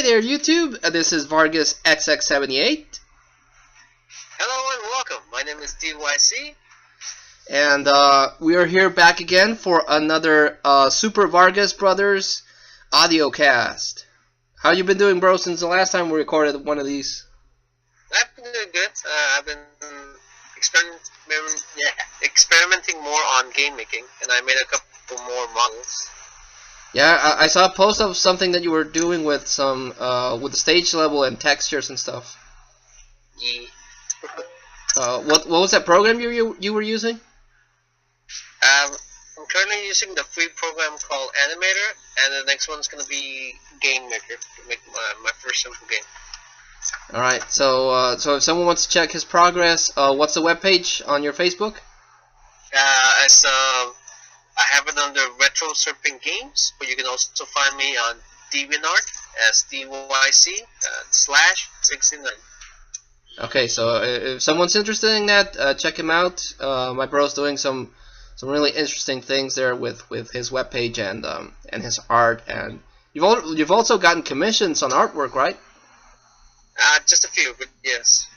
there, YouTube. This is Vargas XX78. Hello and welcome. My name is DYC. And we are here back again for another Super Vargas Brothers Audiocast. How you been doing, bro, since the last time we recorded one of these? I've been doing good. I've been experimenting more on game making, and I made a couple more models. Yeah, I saw a post of something that you were doing with some with the stage level and textures and stuff. Yeah. What was that program you were using? I'm currently using the free program called Animator, and the next one's gonna be Game Maker to make my first simple game. All right. So if someone wants to check his progress, what's the webpage on your Facebook? I have it under Retro Serpent Games, but you can also find me on DeviantArt as DYC /69. Okay, so if someone's interested in that, check him out. My bro's doing some really interesting things there with his webpage and his art, and you've also gotten commissions on artwork, right? Just a few, but yes.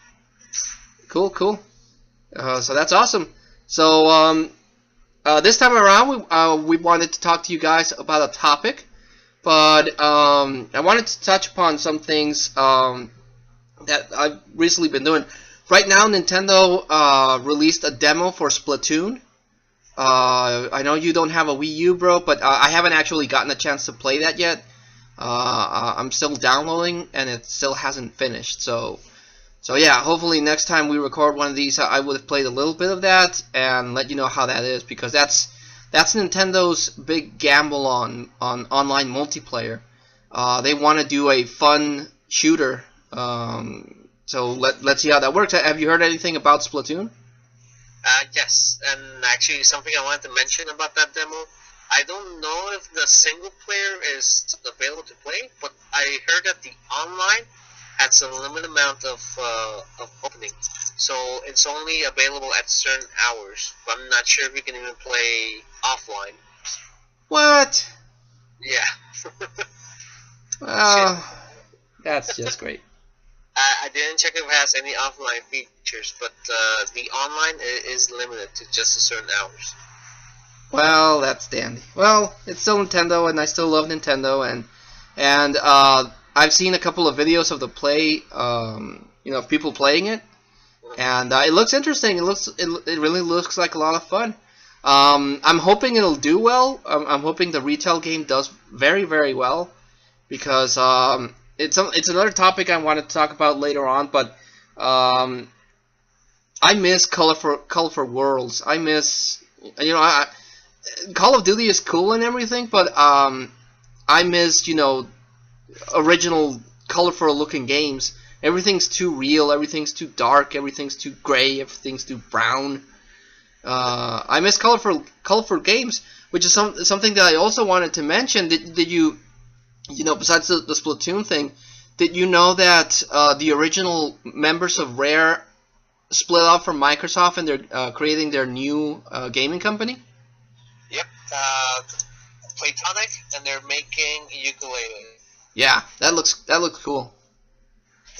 Cool. So that's awesome. So this time around, we wanted to talk to you guys about a topic, but I wanted to touch upon some things that I've recently been doing. Right now, Nintendo released a demo for Splatoon. I know you don't have a Wii U, bro, but I haven't actually gotten a chance to play that yet. I'm still downloading, and it still hasn't finished. So yeah, hopefully next time we record one of these, I would have played a little bit of that and let you know how that is, because that's Nintendo's big gamble on online multiplayer. They want to do a fun shooter. So let's see how that works. Have you heard anything about Splatoon? Yes, and actually something I wanted to mention about that demo. I don't know if the single player is available to play, but I heard that the online has a limited amount of opening, so it's only available at certain hours. But I'm not sure if you can even play offline. What? Yeah. Well, that's just great. I didn't check if it has any offline features, but the online is limited to just a certain hours. Well, that's dandy. Well, it's still Nintendo, and I still love Nintendo, and I've seen a couple of videos of the play, of people playing it, and it looks interesting. It really looks like a lot of fun. I'm hoping it'll do well. I'm hoping the retail game does very, very well, because it's another topic I wanted to talk about later on. But I miss colorful worlds. I miss Call of Duty is cool and everything, but I miss original colorful looking games. Everything's too real, everything's too dark, everything's too gray, everything's too brown. I miss colorful games, which is something that I also wanted to mention. Did you besides the Splatoon thing, did you know that the original members of Rare split off from Microsoft and they're creating their new gaming company? Yep, Platonic, and they're making ukulele. Yeah, that looks cool.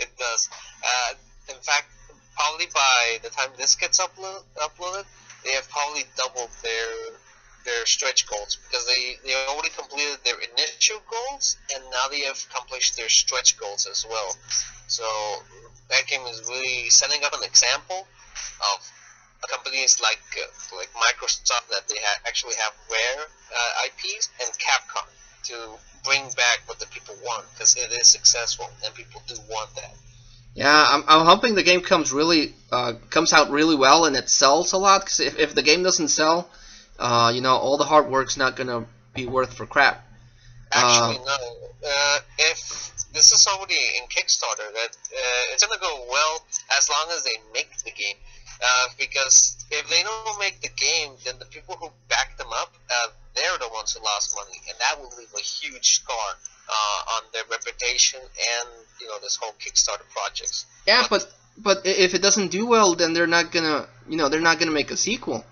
It does. In fact, probably by the time this gets uploaded, they have probably doubled their stretch goals, because they already completed their initial goals, and now they have accomplished their stretch goals as well. So that game is really setting up an example of companies like Microsoft, that they actually have Rare IPs, and Capcom to bring back what the people want, because it is successful and people do want that. Yeah, I'm hoping the game comes out really well and it sells a lot, because if the game doesn't sell, all the hard work's not gonna be worth for crap. Actually, no. If this is already in Kickstarter, that it's gonna go well as long as they make the game. Because if they don't make the game, then the people who back them up, they're the ones who lost money, and that will leave a huge scar on their reputation and this whole Kickstarter projects. Yeah, but if it doesn't do well, then they're not gonna make a sequel.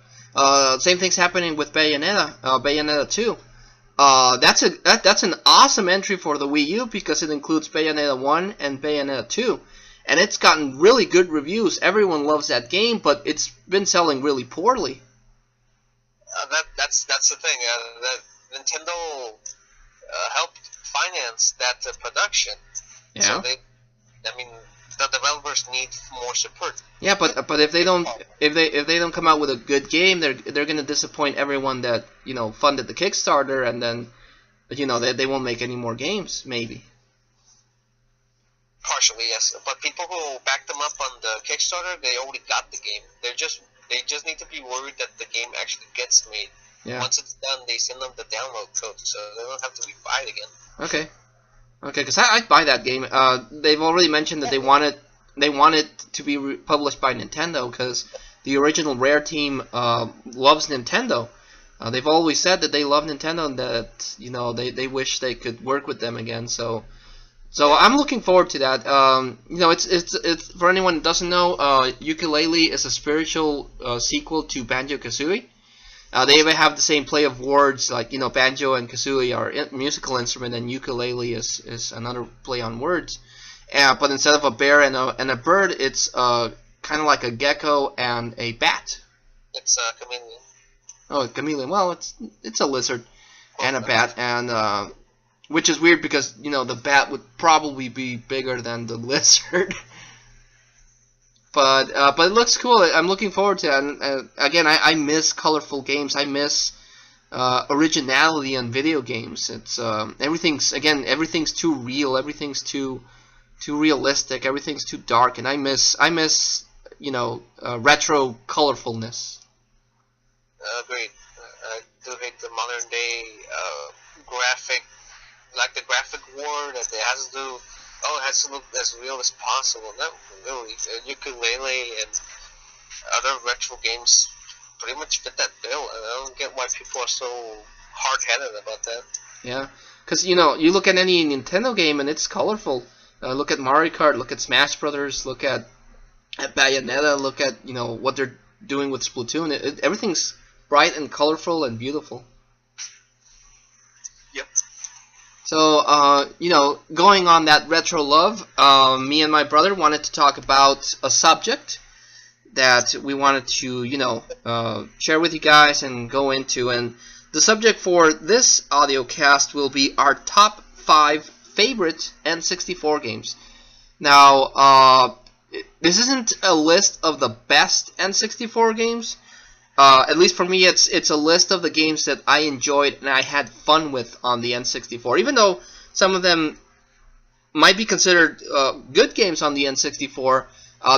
Same thing's happening with Bayonetta 2. that's an awesome entry for the Wii U because it includes Bayonetta 1 and Bayonetta 2. And it's gotten really good reviews. Everyone loves that game, but it's been selling really poorly. That's the thing. That Nintendo helped finance that production. Yeah. So I mean, the developers need more support. Yeah, but if they don't come out with a good game, they're going to disappoint everyone that funded the Kickstarter, and then they won't make any more games maybe. Partially, yes, but people who backed them up on the Kickstarter, they already got the game. They just need to be worried that the game actually gets made. Yeah. Once it's done, they send them the download code, so they don't have to rebuy it again. Okay, because I'd buy that game. They've already mentioned that they want it to be published by Nintendo because the original Rare team loves Nintendo. They've always said that they love Nintendo and that they wish they could work with them again. So I'm looking forward to that. It's for anyone who doesn't know, Yooka-Laylee is a spiritual sequel to Banjo-Kazooie. They even have the same play of words, like Banjo and Kazooie are musical instrument, and Yooka-Laylee is another play on words. But instead of a bear and a bird, it's kind of like a gecko and a bat. It's a chameleon. Oh, a chameleon. Well, it's a lizard and a bat, and which is weird because the bat would probably be bigger than the lizard. But it looks cool. I'm looking forward to it. And again, I miss colorful games. I miss originality in video games. It's everything's too real. Everything's too realistic. Everything's too dark. And I miss retro colorfulness. Agreed. I do hate the modern day graphic, like the graphic war that it has to do. Oh, it has to look as real as possible. Not really. Yooka-Laylee and other retro games pretty much fit that bill. I don't get why people are so hard-headed about that. Yeah, because you look at any Nintendo game and it's colorful. Look at Mario Kart. Look at Smash Brothers. Look at Bayonetta. Look at what they're doing with Splatoon. Everything's bright and colorful and beautiful. Yep. So, going on that retro love, me and my brother wanted to talk about a subject that we wanted to, share with you guys and go into. And the subject for this audio cast will be our top 5 favorite N64 games. Now, this isn't a list of the best N64 games. At least for me, it's a list of the games that I enjoyed and I had fun with on the N64. Even though some of them might be considered good games on the N64,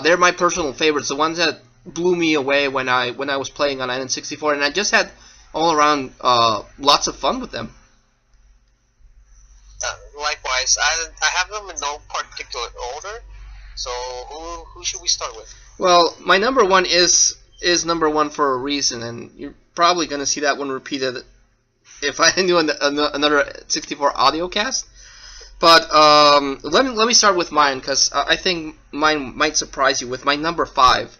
they're my personal favorites. The ones that blew me away when I was playing on N64, and I just had all around lots of fun with them. Likewise, I have them in no particular order. So who should we start with? Well, my number one is number one for a reason, and you're probably going to see that one repeated if I do another 64 audio cast. But let me start with mine, because I think mine might surprise you with my number 5.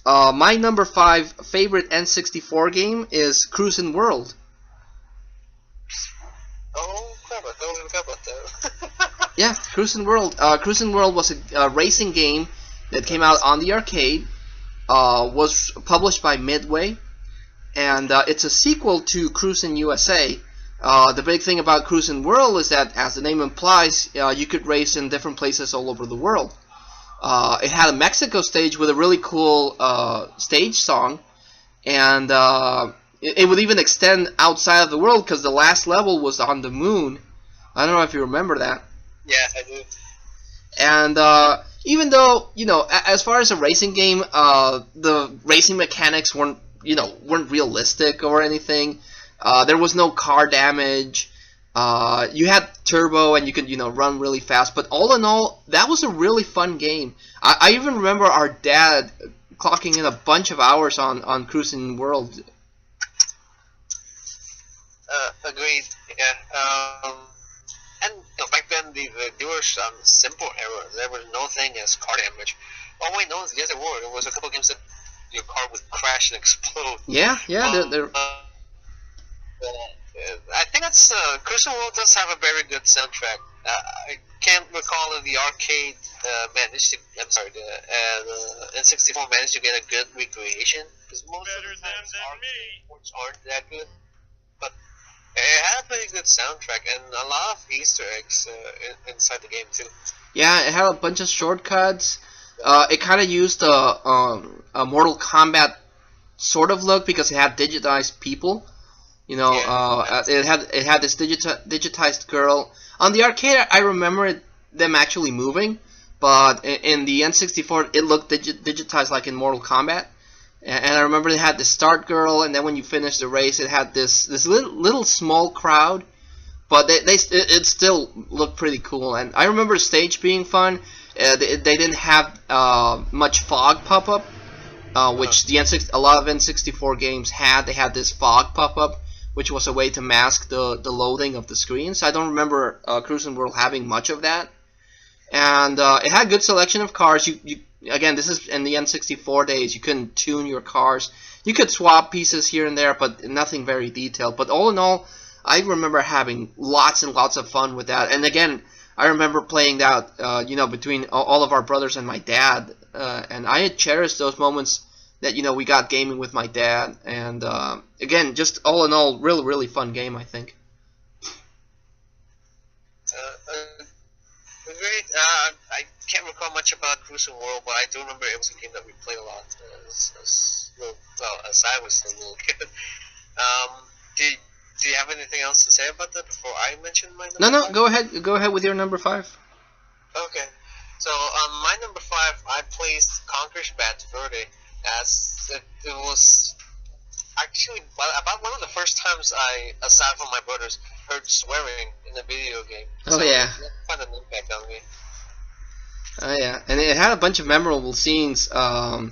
My number 5 favorite N64 game is Cruisin' World. Oh, crap, I don't even know about that. Yeah, Cruisin' World. Cruisin' World was a racing game that came out on the arcade. Was published by Midway, and it's a sequel to Cruisin' USA. The big thing about Cruisin' World is that, as the name implies, you could race in different places all over the world. It had a Mexico stage with a really cool stage song, and it would even extend outside of the world because the last level was on the moon. I don't know if you remember that. Yeah, I do. And even though, as far as a racing game, the racing mechanics weren't realistic or anything. There was no car damage. You had turbo and you could, run really fast. But all in all, that was a really fun game. I even remember our dad clocking in a bunch of hours on Cruisin' World. Agreed. Yeah. And back then, they were simple errors. There was no thing as car damage. Oh wait, no, yes there were. There was a couple of games that your car would crash and explode. Yeah. I think that's Crucial World does have a very good soundtrack. I can't recall if the arcade managed to. I'm sorry, the N64 managed to get a good recreation because most of the times arcade ports aren't that good. But it had a pretty good soundtrack and a lot of Easter eggs inside the game too. Yeah, it had a bunch of shortcuts. It kind of used a Mortal Kombat sort of look because it had digitized people. You know, it had this digitized girl. On the arcade, I remember them actually moving, but in the N64, it looked digitized like in Mortal Kombat. And I remember it had the start girl, and then when you finished the race, it had this little small crowd, but it still looked pretty cool. And I remember the stage being fun. They didn't have much fog pop up, which a lot of N64 games had. They had this fog pop up, which was a way to mask the loading of the screen. So I don't remember Cruis'n World having much of that. And it had a good selection of cars. Again, this is in the N64 days. You couldn't tune your cars. You could swap pieces here and there, but nothing very detailed. But all in all, I remember having lots and lots of fun with that. And again, I remember playing that, between all of our brothers and my dad. And I had cherished those moments that, we got gaming with my dad. And again, just all in all, really, really fun game, I think. Great. I can't recall much about Crucial World, but I do remember it was a game that we played a lot as I was a little kid. Do you have anything else to say about that before I mention my number No, five? go ahead. Go ahead with your number 5. Okay. So on my number 5, I placed Conker's Bad Fur Day, as it was actually about one of the first times I, aside from my brothers, heard swearing in a video game. Oh, so yeah. It had an impact on me. Oh yeah, and it had a bunch of memorable scenes. The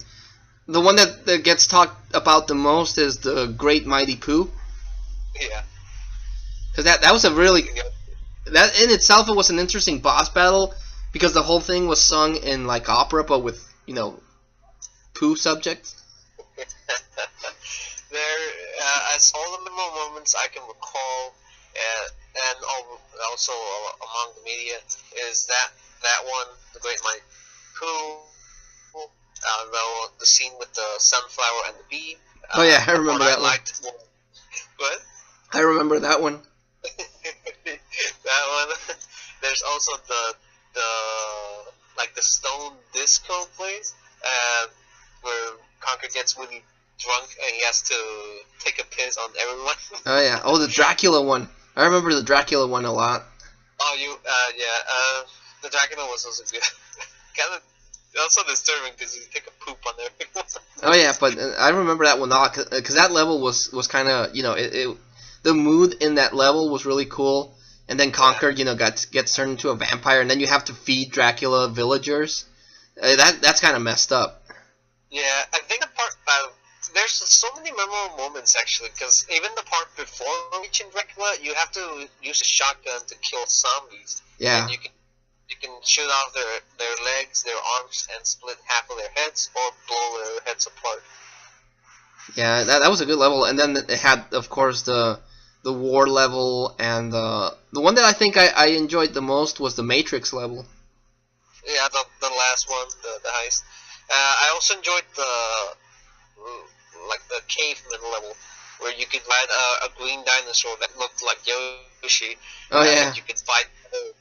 one that gets talked about the most is the Great Mighty Pooh, Yeah. because that was a really, that in itself, it was an interesting boss battle because the whole thing was sung in like opera, but with Pooh subjects. There, as all the memorable moments I can recall, and also among the media, is that one, the Great Mighty Pooh, the scene with the sunflower and the bee. Oh yeah, I remember that one. What? I remember that one. That one. There's also the stone disco place, where Conker gets really drunk and he has to take a piss on everyone. Oh yeah. Oh, the Dracula one. I remember the Dracula one a lot. Oh, the Dracula was also good. Kind of also disturbing because you take a poop on everyone. Oh yeah, but I remember that one a lot because that level was kind of the mood in that level was really cool. And then Conker, gets turned into a vampire, and then you have to feed Dracula villagers. That's kind of messed up. Yeah, I think the part there's so many memorable moments actually, because even the part before reaching Dracula, you have to use a shotgun to kill zombies. Yeah. And you can shoot off their legs, their arms, and split half of their heads, or blow their heads apart. Yeah, that was a good level, and then it had, of course, the war level, and the one that I think I enjoyed the most was the Matrix level. Yeah, the last one, the heist. I also enjoyed the caveman level, where you could ride a green dinosaur that looked like Yoshi. Oh yeah. And you could fight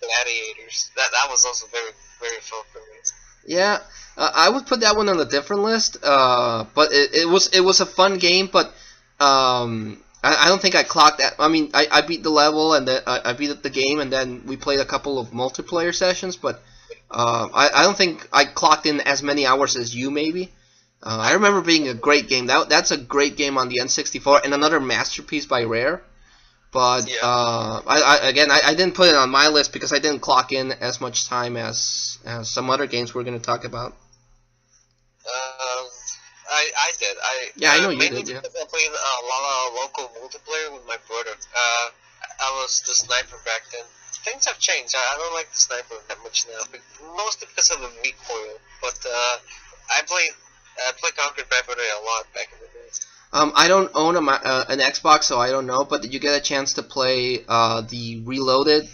gladiators. That was also very, very fun for me. Yeah, I would put that one on a different list. But it was a fun game, but I don't think I clocked that. I mean, I beat the level, and then I beat the game, and then we played a couple of multiplayer sessions, but I don't think I clocked in as many hours as you maybe. I remember being a great game. That's a great game on the N64, and another masterpiece by Rare. But Yeah. I didn't put it on my list because I didn't clock in as much time as some other games we're going to talk about. I did. Yeah, I know you mainly did, yeah. because I played a lot of local multiplayer with my brother. I was the sniper back then. Things have changed. I don't like the sniper that much now, but mostly because of the recoil. But I played Conquered Bad Fur Day a lot back in the day. I don't own an Xbox, so I don't know. But did you get a chance to play the Reloaded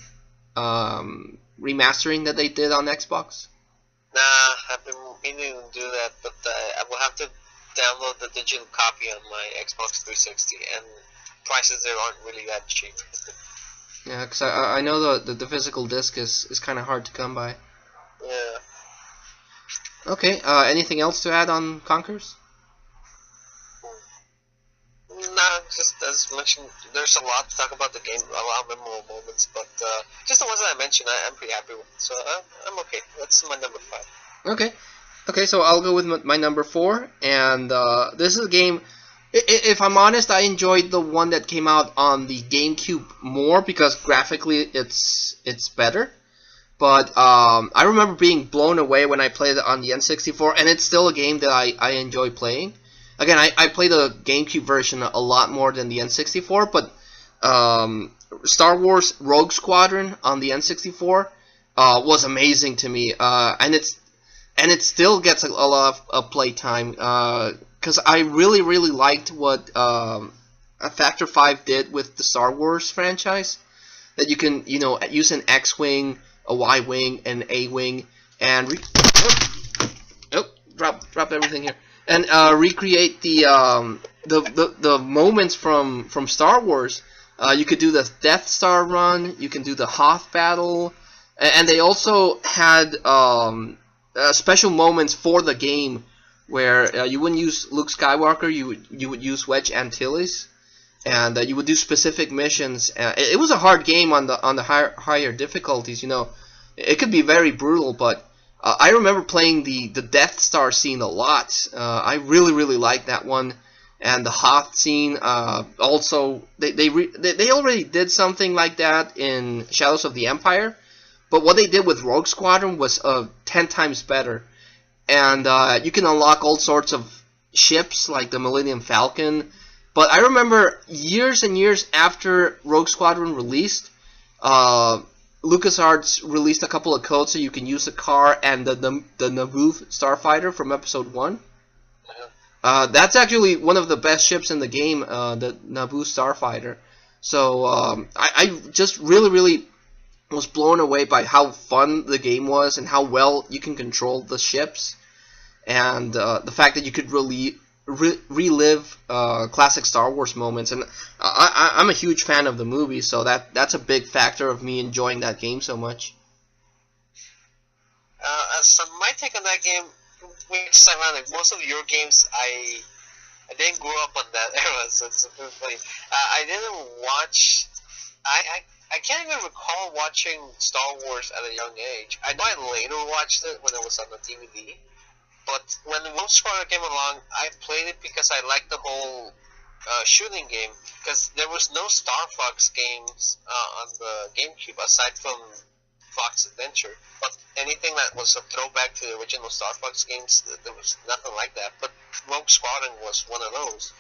remastering that they did on Xbox? Nah, I've been meaning to do that, but I will have to download the digital copy on my Xbox 360, and prices there aren't really that cheap. Yeah, because I know the physical disc is kind of hard to come by. Yeah. Okay, anything else to add on Conkers? Nah, just as mentioned, there's a lot to talk about the game, a lot of memorable moments, but just the ones that I mentioned, I'm pretty happy with. So I'm okay. That's my number 5. Okay, so I'll go with my number 4, and this is a game. If I'm honest, I enjoyed the one that came out on the GameCube more because graphically it's better. But I remember being blown away when I played it on the N64, and it's still a game that I enjoy playing. Again, I play the GameCube version a lot more than the N64, but Star Wars Rogue Squadron on the N64 was amazing to me, and it still gets a lot of playtime because I really liked what Factor 5 did with the Star Wars franchise. That you can use an X-wing, a Y-wing, an A-wing, and dropped everything here. And recreate the moments from Star Wars. You could do the Death Star run. You can do the Hoth battle, and they also had special moments for the game where you wouldn't use Luke Skywalker. You would use Wedge Antilles, and you would do specific missions. It was a hard game on the higher difficulties. It could be very brutal, but I remember playing the Death Star scene a lot. I really liked that one, and the Hoth scene. Also, they already did something like that in Shadows of the Empire, but what they did with Rogue Squadron was 10 times better. And you can unlock all sorts of ships like the Millennium Falcon. But I remember years and years after Rogue Squadron released, LucasArts released a couple of codes so you can use the car and the Naboo starfighter from Episode 1. That's actually one of the best ships in the game, the Naboo starfighter. So I just really was blown away by how fun the game was and how well you can control the ships. And the fact that you could relive classic Star Wars moments, and I'm a huge fan of the movie, so that's a big factor of me enjoying that game so much. So my take on that game, which is ironic, most of your games I didn't grow up on that era, so it's a bit funny. I didn't watch. I can't even recall watching Star Wars at a young age. I know I later watched it when it was on the DVD. But when the Rogue Squadron came along, I played it because I liked the whole shooting game. Because there was no Star Fox games on the GameCube aside from Fox Adventure. But anything that was a throwback to the original Star Fox games, there was nothing like that. But Rogue Squadron was one of those.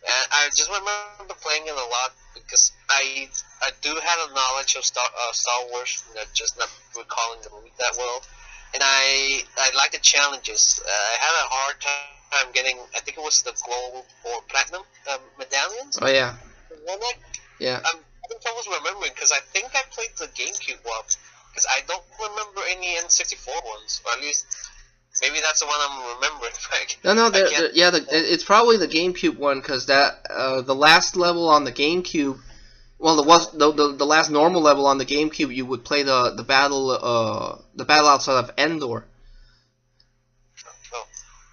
And I just remember playing it a lot because I do have a knowledge of Star Wars, just not recalling the movie that well. And I like the challenges. I had a hard time getting, I think it was the gold or platinum medallions. Oh, yeah. Yeah. I'm having trouble remembering because I think I played the GameCube one. Because I don't remember any N64 ones. Or at least, maybe that's the one I'm remembering. It's probably the GameCube one because the last level on the GameCube. Well, the last normal level on the GameCube, you would play the battle outside of Endor. Oh.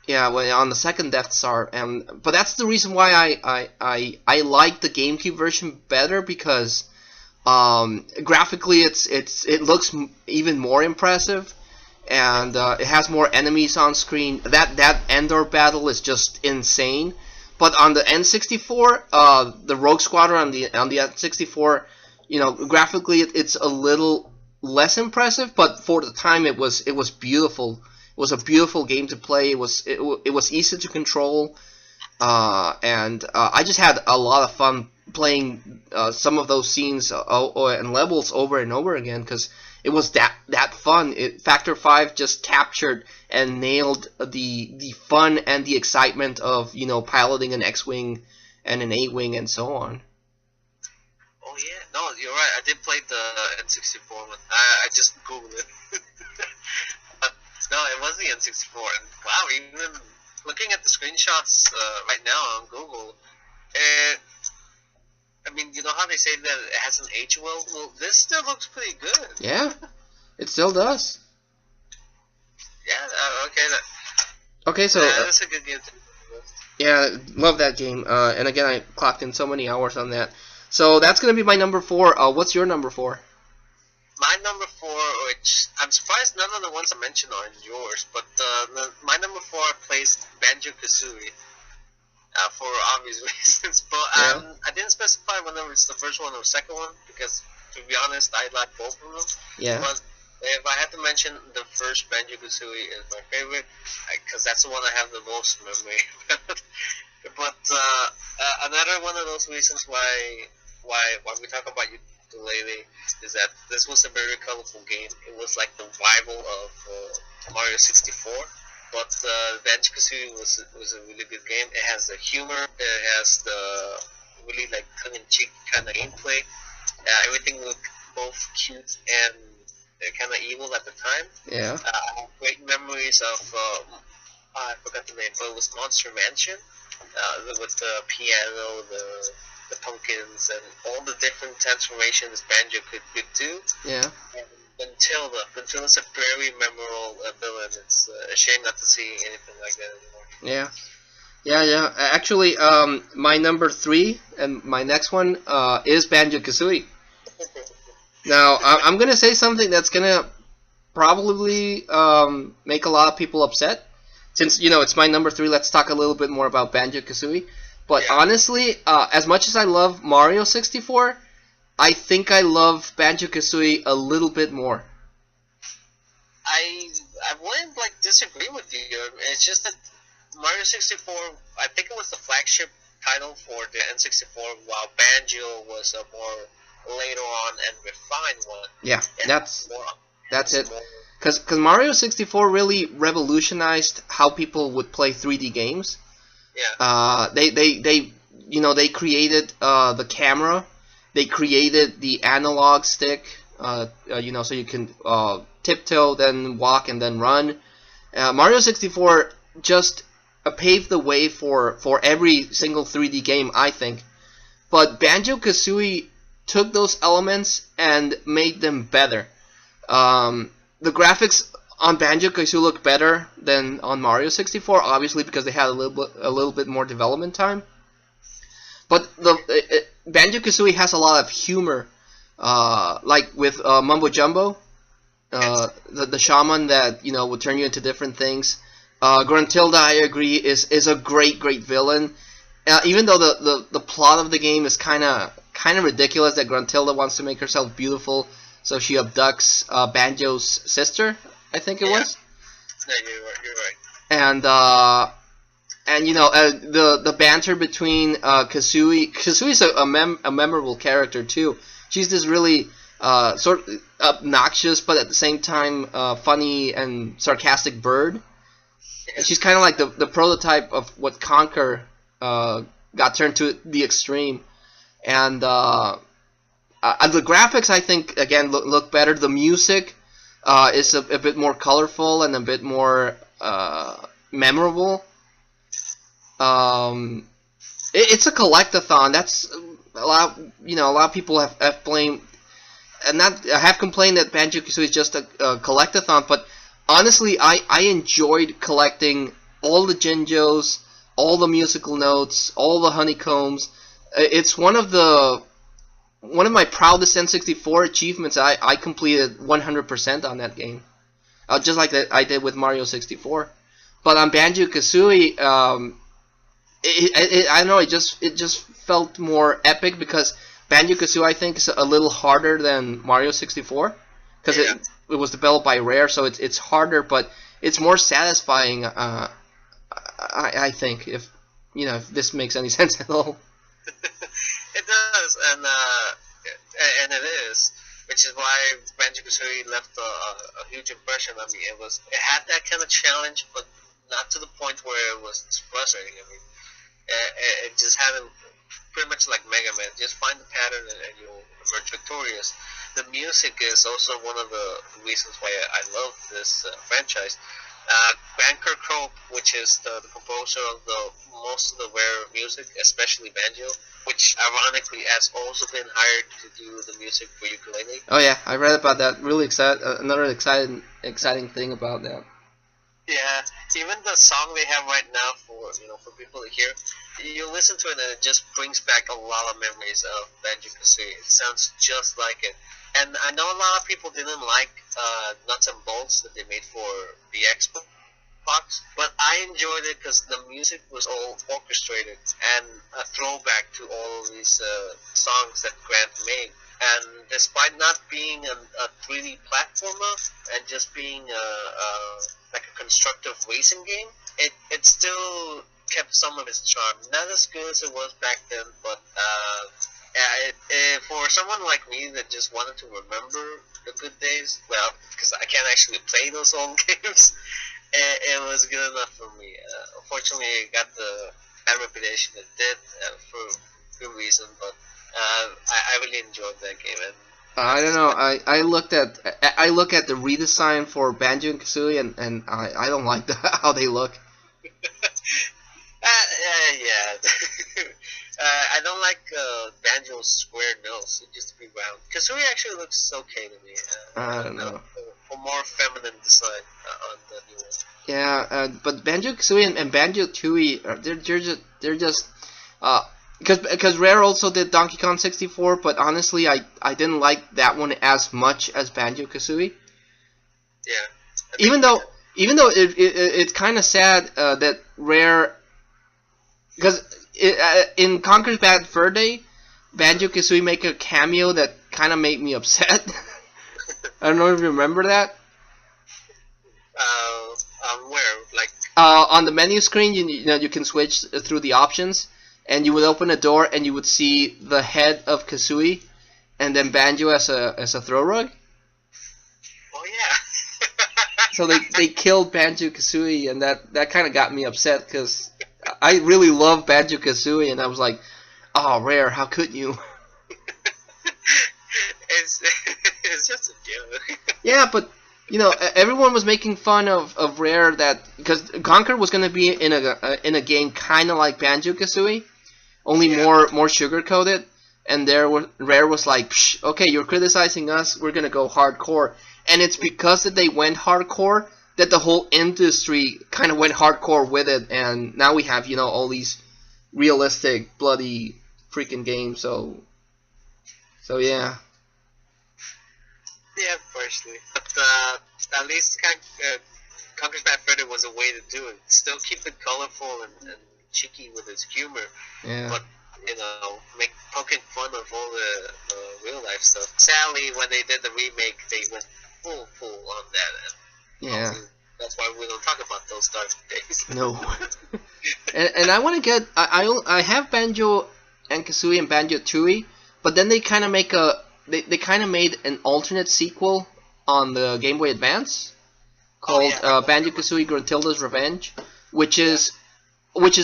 Yeah, on the second Death Star, but that's the reason why I like the GameCube version better because graphically it looks even more impressive, and it has more enemies on screen. That Endor battle is just insane. But on the N64, the Rogue Squadron on the N64, graphically it's a little less impressive. But for the time, it was beautiful. It was a beautiful game to play. It was easy to control, and I just had a lot of fun playing some of those scenes and levels over and over again because it was that fun. Factor 5 just captured and nailed the fun and the excitement of piloting an X-wing and an A-wing and so on. Oh yeah, no, you're right. I did play the N64 one. I just googled it. No, it was the N64. And wow, even looking at the screenshots right now on Google, I mean, you know how they say that it hasn't aged well? Well, this still looks pretty good. Yeah, it still does. Yeah, okay. Okay, so that's a good game to list. Yeah, love that game. And again, I clocked in so many hours on that. So that's going to be my number 4. What's your number 4? My number 4, which I'm surprised none of the ones I mentioned are yours, but my number 4 plays Banjo-Kazooie. For obvious reasons, but I didn't specify whether it's the first one or second one because, to be honest, I like both of them. Yeah. But if I had to mention, the first Banjo-Kazooie is my favorite because that's the one I have the most memory. But another one of those reasons why we talk about ukulele is that this was a very colorful game. It was like the rival of Mario 64. But Banjo-Kazooie was a really good game. It has the humor. It has the really like tongue-in-cheek kind of gameplay. Everything looked both cute and kind of evil at the time. Yeah. I have great memories of I forgot the name, but it was Monster Mansion with the piano, the pumpkins, and all the different transformations Banjo could do. Yeah. And until it's a very memorable villain. It's a shame not to see anything like that anymore. Yeah. Actually, my number 3 and my next one is Banjo-Kazooie. Now, I'm gonna say something that's gonna probably make a lot of people upset. Since it's my number 3, let's talk a little bit more about Banjo-Kazooie. But honestly, as much as I love Mario 64. I think I love Banjo-Kazooie a little bit more. I wouldn't disagree with you. It's just that Mario 64, I think it was the flagship title for the N64, while Banjo was a more later on and refined one. Yeah, that's it. Because Mario 64 really revolutionized how people would play 3D games. Yeah. They created the camera. They created the analog stick, so you can tiptoe, then walk, and then run. Mario 64 just paved the way for every single 3D game, I think. But Banjo-Kazooie took those elements and made them better. The graphics on Banjo-Kazooie look better than on Mario 64, obviously because they had a little bit more development time. But Banjo-Kazooie has a lot of humor, like with Mumbo Jumbo, the shaman that would turn you into different things. Gruntilda, I agree, is a great villain. Even though the plot of the game is kind of ridiculous, that Gruntilda wants to make herself beautiful, so she abducts Banjo's sister, I think it was. No, you're right. And the banter between Kazooie. Kazooie's a memorable character too. She's this really sort of obnoxious, but at the same time funny and sarcastic bird. And she's kind of like the prototype of what Conker got turned to the extreme. And the graphics, I think, again look better. The music is a bit more colorful and a bit more memorable. It's a collectathon. That's a lot. A lot of people have blamed and have complained that Banjo-Kazooie is just a collectathon. But honestly, I enjoyed collecting all the Jinjos, all the musical notes, all the honeycombs. It's one of my proudest N64 achievements. I completed 100% on that game, just like that I did with Mario 64. But on Banjo-Kazooie, I don't know. It just felt more epic because Banjo-Kazooie, I think, is a little harder than Mario 64 because it was developed by Rare, so it's harder, but it's more satisfying. I think if this makes any sense at all. It does, and it is, which is why Banjo-Kazooie left a huge impression on me. It had that kind of challenge, but not to the point where it was frustrating. I mean, it just had a, pretty much like Mega Man. Just find the pattern and you'll emerge victorious. The music is also one of the reasons why I love this franchise. Banker Crow, which is the composer of most of the rare music, especially banjo, which ironically has also been hired to do the music for ukulele. Oh yeah, I read about that. Really excited. Another exciting thing about that. Yeah, even the song they have right now for people to hear, you listen to it and it just brings back a lot of memories of Banjo-Kazooie. It sounds just like it. And I know a lot of people didn't like Nuts and Bolts that they made for the Xbox, but I enjoyed it because the music was all orchestrated and a throwback to all of these songs that Grant made. And despite not being a 3D platformer and just being like a constructive racing game, it still kept some of its charm. Not as good as it was back then, but for someone like me that just wanted to remember the good days, well, because I can't actually play those old games, it was good enough for me. Unfortunately, it got the bad reputation it did for good reason, but I really enjoyed that game. And I don't know. I look at the redesign for Banjo and Kazooie, and I don't like how they look. Yeah. I don't like Banjo's square nose. It used to be round. Kazooie actually looks okay to me. I don't know. A more feminine design on the new one. Yeah, but Banjo-Kazooie and Banjo-Tooie, they're just because Rare also did Donkey Kong 64, but honestly, I didn't like that one as much as Banjo-Kazooie. Yeah. Even though it's kind of sad that Rare, because in Conker's Bad Fur Day, Banjo-Kazooie make a cameo that kind of made me upset. I don't know if you remember that. Where? Like on the menu screen, you can switch through the options, and you would open a door and you would see the head of Kazooie, and then Banjo as a throw rug. Oh yeah. So they killed Banjo-Kazooie, and that kind of got me upset because I really love Banjo-Kazooie, and I was like, oh, Rare, how could you? It's just a joke. Yeah, but everyone was making fun of Rare because Conker was going to be in a game kind of like Banjo-Kazooie, only more sugar coated, and Rare was like, psh, okay, you're criticizing us, we're going to go hardcore, and it's because that they went hardcore that the whole industry kind of went hardcore with it, and now we have all these realistic bloody freaking games. So yeah. Yeah, partially. But at least Conker's Bad Fur Day was a way to do it. Still keep it colorful and cheeky with its humor. Yeah. But, poking fun of all the real life stuff. Sadly, when they did the remake, they went full on that. Yeah. That's why we don't talk about those dark days. No. and I want to get... I have Banjo and Kazooie and Banjo-Tooie, but then they kind of make They kind of made an alternate sequel on the Game Boy Advance called Banjo-Kazooie Gruntilda's Revenge, which is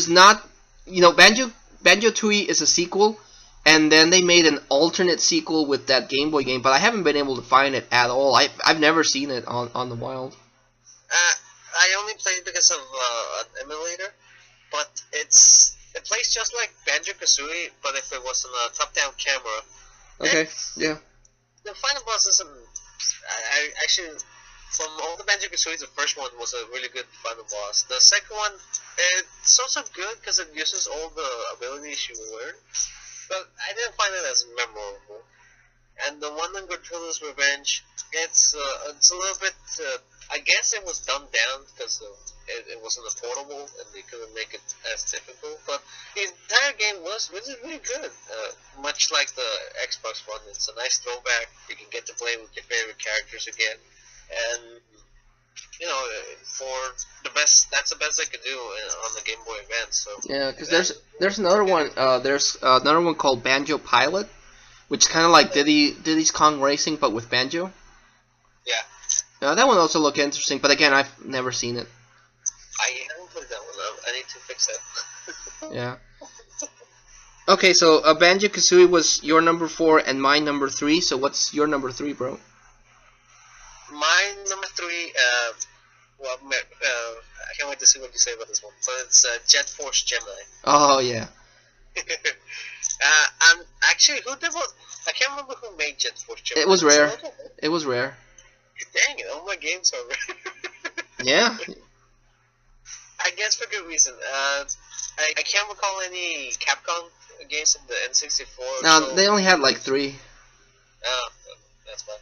not, Banjo-Tooie is a sequel, and then they made an alternate sequel with that Game Boy game, but I haven't been able to find it at all. I've never seen it on the wild. I only played it because of an emulator, but it plays just like Banjo-Kazooie, but if it was on a top-down camera. Okay, yeah. The final boss isn't... I actually... From all the Banjo-Kazooie, the first one was a really good final boss. The second one, it's also good because it uses all the abilities you learn, but I didn't find it as memorable. And the one in Gruntilda's Revenge, it's a little bit... I guess it was dumbed down because it wasn't affordable and they couldn't make it as difficult. But the entire game was really good. Much like the Xbox One, it's a nice throwback. You can get to play with your favorite characters again. And you know, for the best. That's the best they could do on the Game Boy Advance. So Yeah, because there's another one. There's another one called Banjo Pilot, which is kind of like Diddy's Kong Racing, but with banjo. yeah, That one also looked interesting, but again, I've never seen it. I haven't played that one. I need to fix that. Yeah. Okay, so Banjo-Kazooie was your number 4 and my number 3. So what's your number 3, bro? My number 3. Well, I can't wait to see what you say about this one. But it's Jet Force Gemini. Oh yeah. And actually, who did what? I can't remember who made Jet Force Gemini. It was rare. It was rare. Dang it! All my games are rare. Yeah. I guess for good reason. I can't recall any Capcom games in the N64. No, so, they only had like 3. oh, that's fine.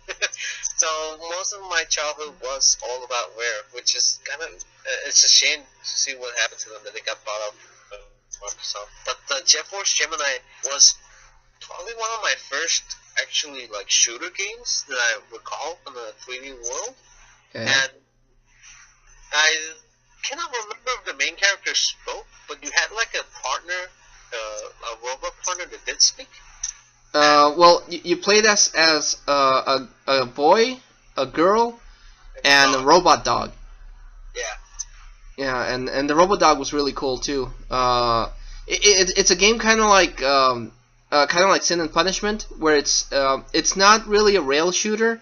So most of my childhood was all about Rare, which is kind of it's a shame to see what happened to them that they got bought up by Microsoft. But the Jet Force Gemini was probably one of my first actually like shooter games that I recall in the 3D world, Okay. and I cannot remember if the main character spoke, but you had like a partner, a robot partner that did speak. Well, you played as a boy, a girl, and a robot dog. Yeah. Yeah, and the robot dog was really cool too. It's a game kind of like Sin and Punishment, where it's not really a rail shooter,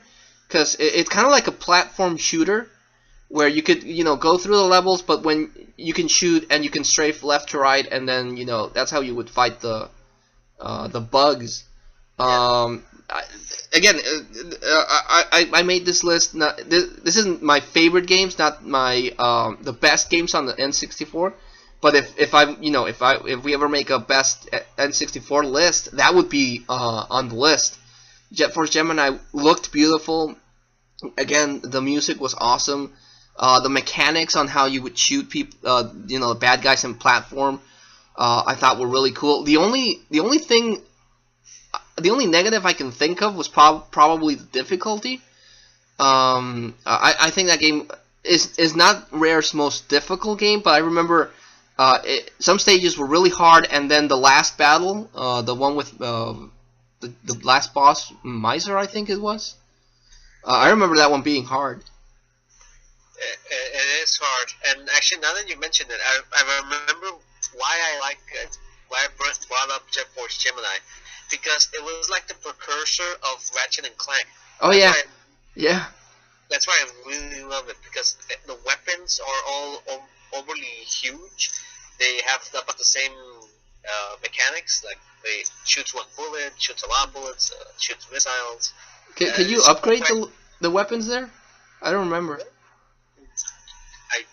because it's kind of like a platform shooter, where you could go through the levels, but when you can shoot and you can strafe left to right, and then that's how you would fight the bugs. I made this list. This isn't my favorite games, not my the best games on the N64. But if we ever make a best N64 list, that would be on the list. Jet Force Gemini looked beautiful. Again, the music was awesome. The mechanics on how you would shoot people, the bad guys in platform, I thought were really cool. The only negative I can think of was probably the difficulty. I think that game is not Rare's most difficult game, but I remember some stages were really hard, and then the last battle, the one with the last boss, Miser, I think it was. I remember that one being hard. It is hard, and actually, now that you mentioned it, I remember why I brought up Jet Force Gemini, because it was like the precursor of Ratchet and Clank. Oh yeah, yeah. That's why I really love it, because the weapons are all overly huge. They have about the same mechanics, like they shoots one bullet, shoots a lot of bullets, shoots missiles. Can you upgrade the weapons there? I don't remember. I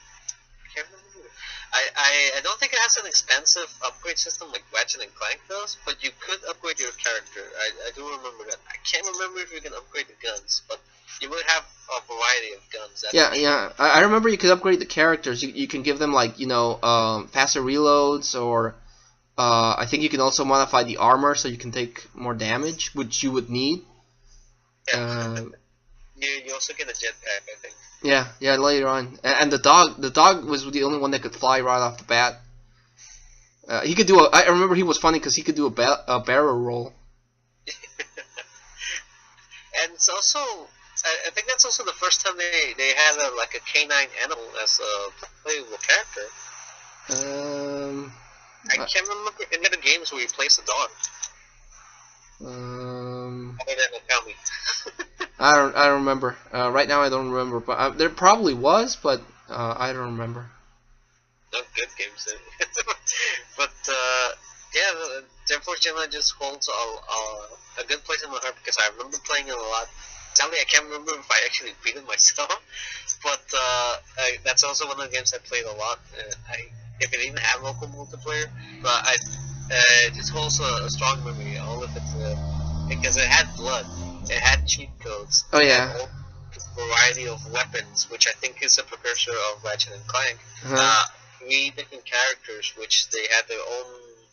can't remember. I don't think it has an expensive upgrade system like Ratchet and Clank does, but you could upgrade your character. I do remember that. I can't remember if you can upgrade the guns, but you would have a variety of guns. Yeah. I remember you could upgrade the characters. You can give them faster reloads, or I think you can also modify the armor so you can take more damage, which you would need. Yeah. You also get a jetpack, I think. Yeah, later on. And the dog was the only one that could fly right off the bat. He could do I remember he was funny because he could do a barrel roll. And it's also, I think that's also the first time they had a canine animal as a playable character. I can't remember any other games where you place a dog. Other than Akami. I don't remember. Right now I don't remember, but there probably was, but I don't remember. No good games then. But yeah, Jet Force Gemini just holds a good place in my heart because I remember playing it a lot. Sadly, I can't remember if I actually beat it myself, but that's also one of the games I played a lot. If it even had local multiplayer, but it just holds a strong memory. All of it because it had blood, it had cheat codes. Oh yeah. A variety of weapons, which I think is a precursor of Ratchet and Clank. 3 different characters, which they had their own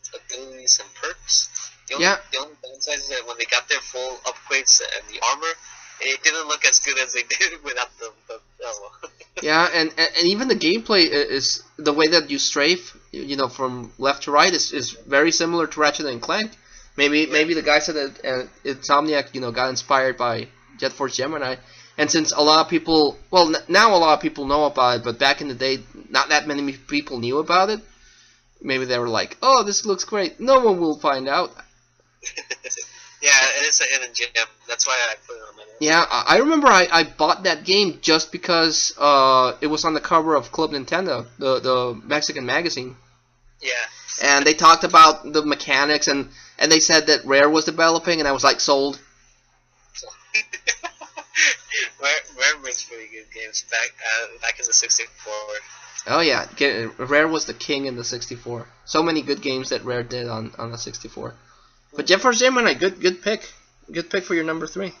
abilities and perks. The only downside is that when they got their full upgrades and the armor, it didn't look as good as they did without them. But, oh well. Yeah, and even the gameplay is the way that you strafe, from left to right is very similar to Ratchet and Clank. Yeah. Maybe the guy said that Insomniac, got inspired by Jet Force Gemini, and since a lot of people, well, now a lot of people know about it, but back in the day, not that many people knew about it. Maybe they were like, "Oh, this looks great. No one will find out." Yeah, it is a hidden gem. That's why I put it on my list. Yeah, I remember I bought that game just because it was on the cover of Club Nintendo, the Mexican magazine. Yeah. And they talked about the mechanics, and they said that Rare was developing, and I was like, sold. So Rare makes pretty good games back in the 64. Oh yeah, Rare was the king in the 64. So many good games that Rare did on the 64. But Jet Force Gemini, good pick. Good pick for your number 3.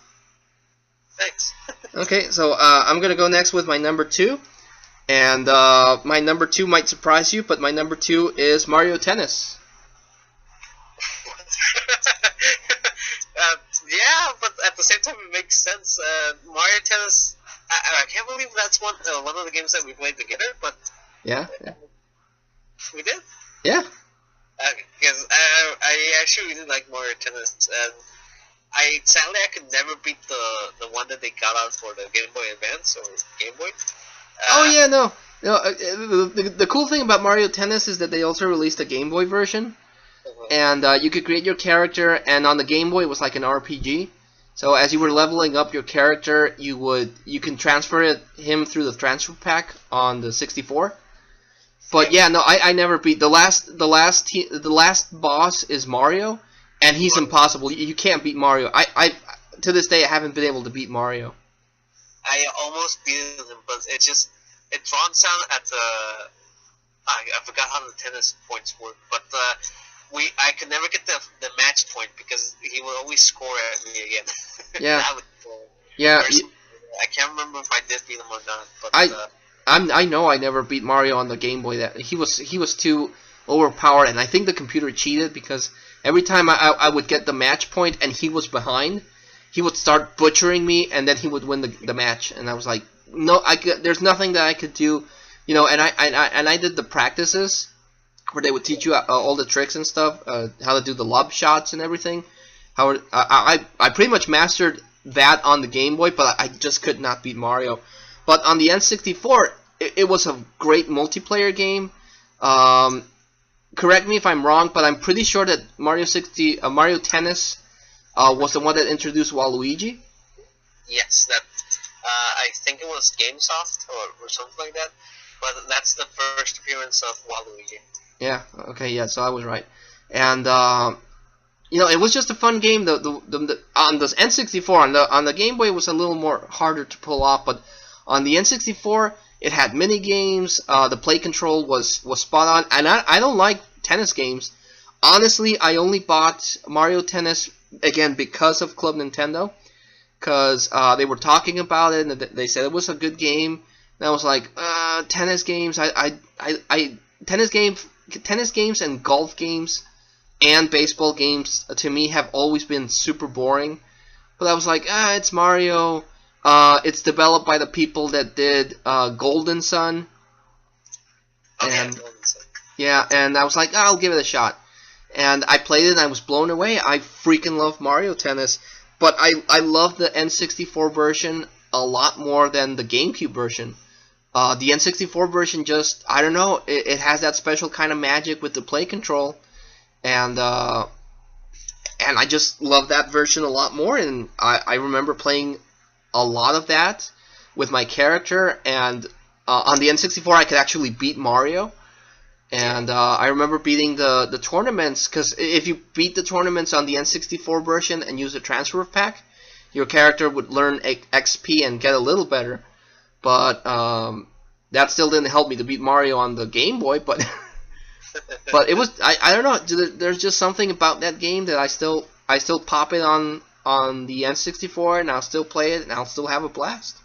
Thanks. Okay, so I'm going to go next with my number 2. And my number 2 might surprise you, but my number 2 is Mario Tennis. Yeah, but at the same time, it makes sense. Mario Tennis. I can't believe that's one of the games that we played together, but Yeah? we did. Yeah. Because I actually really like Mario Tennis, and sadly I could never beat the one that they got out for the Game Boy Advance or Game Boy. Oh yeah, no. The cool thing about Mario Tennis is that they also released a Game Boy version, and you could create your character, and on the Game Boy it was like an RPG. So as you were leveling up your character, you can transfer him through the transfer pack on the 64. But yeah, no, I never beat the last boss is Mario, and he's impossible. You can't beat Mario. I to this day I haven't been able to beat Mario. I almost beat him, but it runs down at the. I forgot how the tennis points work, but I could never get the match point because he would always score at me again. Yeah. Yeah. Yeah. I can't remember if I did beat him or not, but I know I never beat Mario on the Game Boy. That he was too overpowered, and I think the computer cheated because every time I would get the match point and he was behind, he would start butchering me, and then he would win the match. And I was like, no, there's nothing that I could do, And I did the practices where they would teach you all the tricks and stuff, how to do the lob shots and everything. I pretty much mastered that on the Game Boy, but I just could not beat Mario. But on the N64, it was a great multiplayer game. Correct me if I'm wrong, but I'm pretty sure that Mario Tennis was the one that introduced Waluigi. Yes, that I think it was GameSoft or something like that. But that's the first appearance of Waluigi. Yeah. Okay. Yeah. So I was right, and it was just a fun game. The on the N64 on the Game Boy it was a little more harder to pull off, but on the N64 it had mini games. The play control was spot on, and I don't like tennis games. Honestly, I only bought Mario Tennis again because of Club Nintendo, because they were talking about it and they said it was a good game. And I was like, tennis games. Tennis games and golf games and baseball games to me have always been super boring. But I was like, it's Mario. It's developed by the people that did Golden Sun. And Golden Sun. Yeah, and I was like, I'll give it a shot. And I played it and I was blown away. I freaking love Mario Tennis. But I love the N64 version a lot more than the GameCube version. The N64 version just, I don't know, it has that special kind of magic with the play control. And I just love that version a lot more. And I remember playing a lot of that with my character. And on the N64 I could actually beat Mario. And I remember beating the tournaments, because if you beat the tournaments on the N64 version and use the transfer pack, your character would learn XP and get a little better. But that still didn't help me to beat Mario on the Game Boy. But but it was I don't know. There's just something about that game that I still pop it on the N64 and I'll still play it and I'll still have a blast.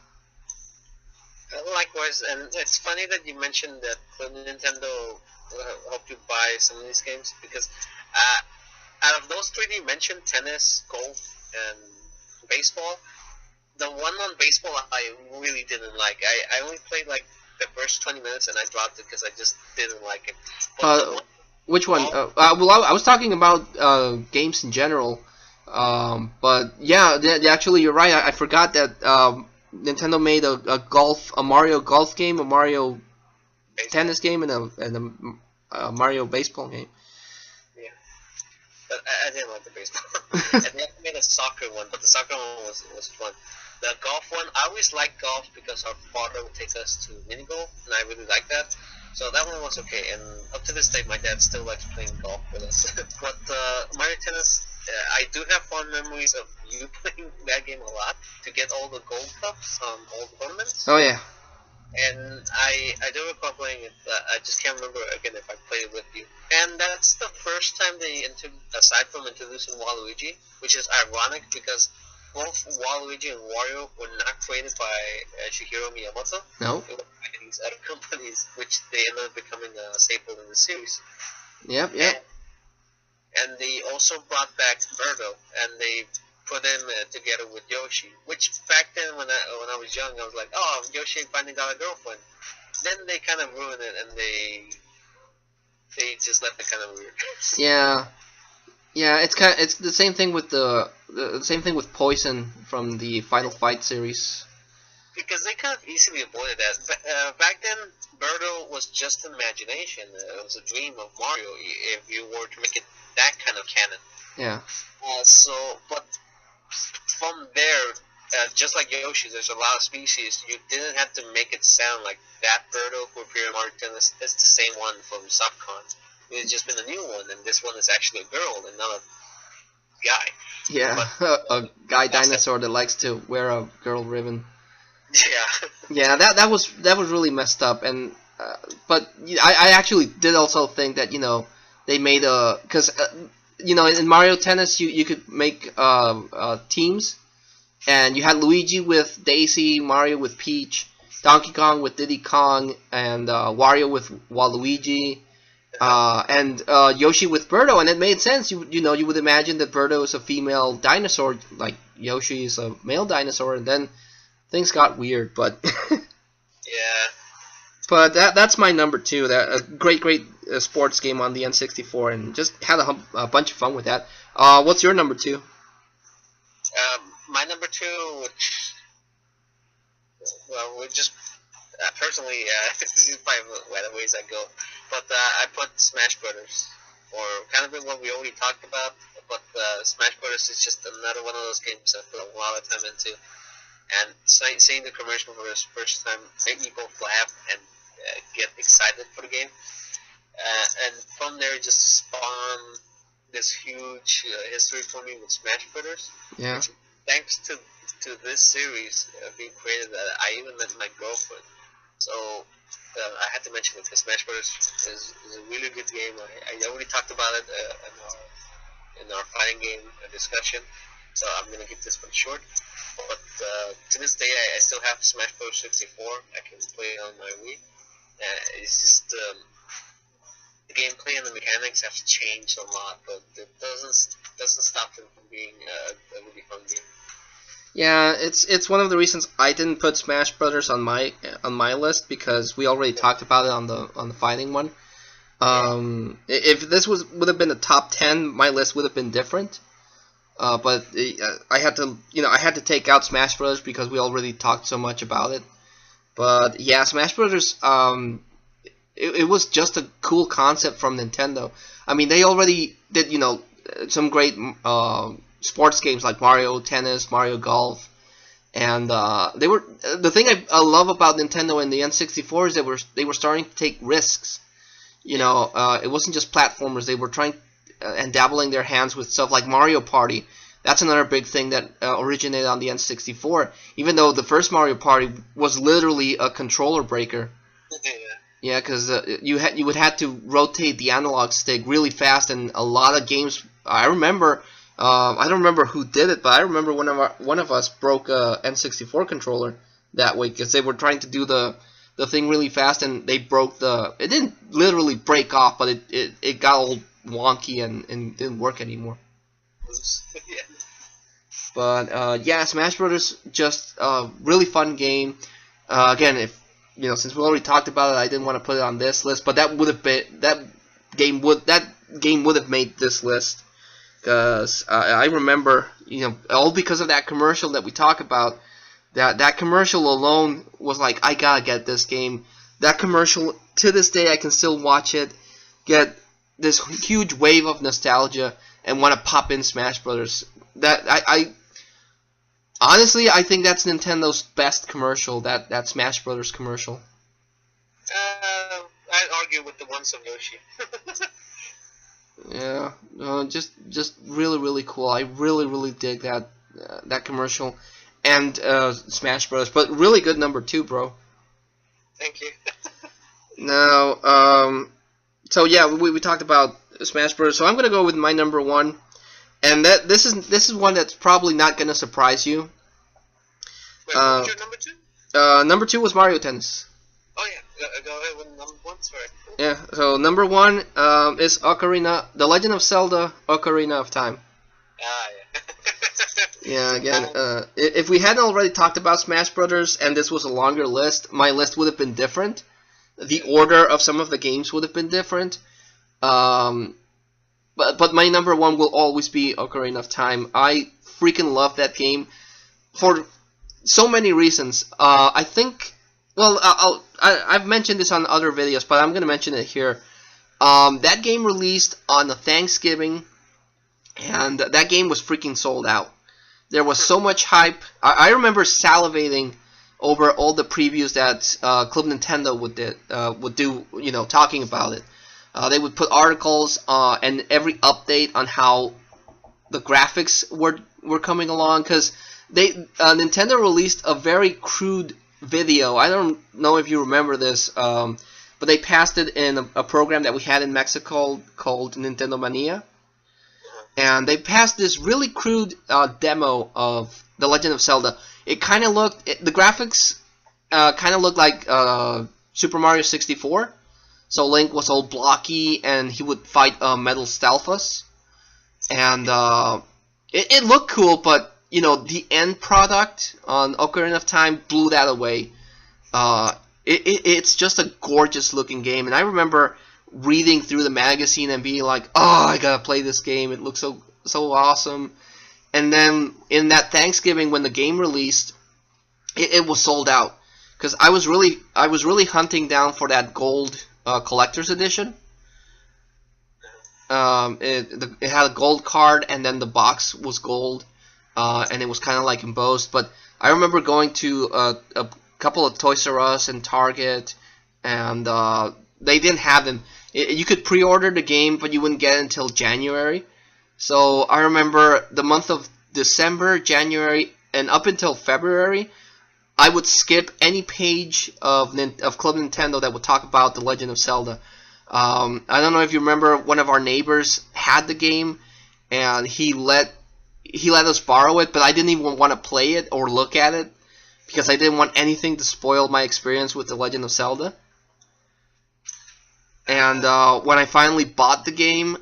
Likewise, and it's funny that you mentioned that Nintendo helped you buy some of these games, because out of those three you mentioned, tennis, golf, and baseball, the one on baseball I really didn't like. I only played like the first 20 minutes and I dropped it because I just didn't like it. But the one, Which one? Well, I was talking about games in general. But yeah, actually, you're right. I forgot that Nintendo made a Mario golf game, a Mario tennis game, and a Mario baseball game. Yeah, but I didn't like the baseball. And they made a soccer one, but the soccer one was fun. The golf one, I always liked golf because our father would take us to mini golf, and I really liked that. So that one was okay, and up to this day, my dad still likes playing golf with us. But Mario Tennis, I do have fond memories of you playing that game a lot to get all the gold cups on all the tournaments. Oh yeah. And I do recall playing it. I just can't remember again if I played it with you. And that's the first time they, aside from introducing Waluigi, which is ironic because both Waluigi and Wario were not created by Shigeru Miyamoto. No. They were by these other companies, which they ended up becoming a staple in the series. Yep. And they also brought back Birdo, and they put him together with Yoshi. Which back then, when I was young, I was like, oh, Yoshi finally got a girlfriend. Then they kind of ruined it, and they just left it kind of weird. Yeah, it's the same thing with the same thing with Poison from the Final Fight series. Because they kind of easily avoided that. Back then, Birdo was just an imagination. It was a dream of Mario if you were to make it that kind of canon. Yeah. But from there, just like Yoshi, there's a lot of species. You didn't have to make it sound like that Birdo who appeared in Mario Tennis is the same one from Subcon. It's just been a new one, and this one is actually a girl and not a guy. Yeah, a guy dinosaur that likes to wear a girl ribbon. Yeah. Yeah, that was really messed up, and but I actually did also think that they made because in Mario Tennis you could make teams, and you had Luigi with Daisy, Mario with Peach, Donkey Kong with Diddy Kong, and Wario with Waluigi. And Yoshi with Birdo, and it made sense. You would imagine that Birdo is a female dinosaur, like Yoshi is a male dinosaur, and then things got weird. But yeah. But that's my number 2. That a great sports game on the N64, and just had a bunch of fun with that. What's your number 2? My number 2, which we just. Personally, this is probably the ways I go, but I put Smash Brothers, or kind of what we already talked about, but Smash Brothers is just another one of those games I put a lot of time into, and seeing the commercial for the first time made me both laugh and get excited for the game, and from there it just spawned this huge history for me with Smash Brothers. Yeah. Which, thanks to this series being created, I even met my girlfriend. So I had to mention it because Smash Bros. is a really good game. I already talked about it in our fighting game discussion, so I'm gonna keep this one short. But to this day, I still have Smash Bros. 64. I can play it on my Wii. It's just the gameplay and the mechanics have changed a lot, but it doesn't stop it from being a really fun game. Yeah, it's one of the reasons I didn't put Smash Brothers on my list, because we already talked about it on the fighting one. If this would have been a top 10, my list would have been different. But I had to take out Smash Brothers because we already talked so much about it. But yeah, Smash Brothers, it was just a cool concept from Nintendo. I mean, they already did some great sports games like Mario Tennis, Mario Golf, and the thing I love about Nintendo and the N64 is they were starting to take risks. It wasn't just platformers. They were trying and dabbling their hands with stuff like Mario Party. That's another big thing that originated on the N64. Even though the first Mario Party was literally a controller breaker. Yeah, because you would have to rotate the analog stick really fast, and a lot of games. I remember. I don't remember who did it, but I remember one of us broke a N64 controller that way because they were trying to do the thing really fast, and they broke it didn't literally break off, but it got all wonky and didn't work anymore. But yeah, Smash Brothers, just a really fun game. Again, if since we already talked about it, I didn't want to put it on this list, but that would have been that game would have made this list, because I remember, all because of that commercial that we talk about. That commercial alone was like, I gotta get this game. That commercial, to this day, I can still watch it, get this huge wave of nostalgia, and want to pop in Smash Brothers. That I honestly, I think that's Nintendo's best commercial. That Smash Brothers commercial. I'd argue with the ones of Yoshi. Yeah, just really, really cool. I really, really dig that commercial, and Smash Bros. But really good number 2, bro. Thank you. Now, so yeah, we talked about Smash Bros. So I'm gonna go with my number 1, and this is one that's probably not gonna surprise you. Wait, what was your number 2? Number 2 was Mario Tennis. Oh yeah, go ahead with number 1. Sorry. Yeah, so number 1 is The Legend of Zelda: Ocarina of Time. Ah, yeah. Yeah, again, if we hadn't already talked about Smash Brothers and this was a longer list, my list would have been different. The order of some of the games would have been different. But my number 1 will always be Ocarina of Time. I freaking love that game for so many reasons. I think, well, I've mentioned this on other videos, but I'm going to mention it here. That game released on a Thanksgiving, and that game was freaking sold out. There was so much hype. I remember salivating over all the previews that Club Nintendo would do, talking about it. They would put articles and every update on how the graphics were coming along, because Nintendo released a very crude video. I don't know if you remember this, but they passed it in a program that we had in Mexico called Nintendo Mania. And they passed this really crude demo of The Legend of Zelda. It kind of looked, the graphics kind of looked like Super Mario 64. So Link was all blocky, and he would fight Metal Stalfos. And it looked cool, but the end product on Ocarina of Time blew that away. It's just a gorgeous looking game, and I remember reading through the magazine and being like, oh, I gotta play this game, it looks so awesome. And then in that Thanksgiving when the game released, it was sold out, because I was really hunting down for that gold collector's edition. It had a gold card, and then the box was gold, and it was kind of like embossed. But I remember going to a couple of Toys R Us and Target, and they didn't have them. You could pre-order the game, but you wouldn't get it until January. So I remember the month of December, January, and up until February, I would skip any page of Club Nintendo that would talk about The Legend of Zelda. I don't know if you remember, one of our neighbors had the game, and he let us borrow it, but I didn't even want to play it or look at it, because I didn't want anything to spoil my experience with The Legend of Zelda. And when I finally bought the game,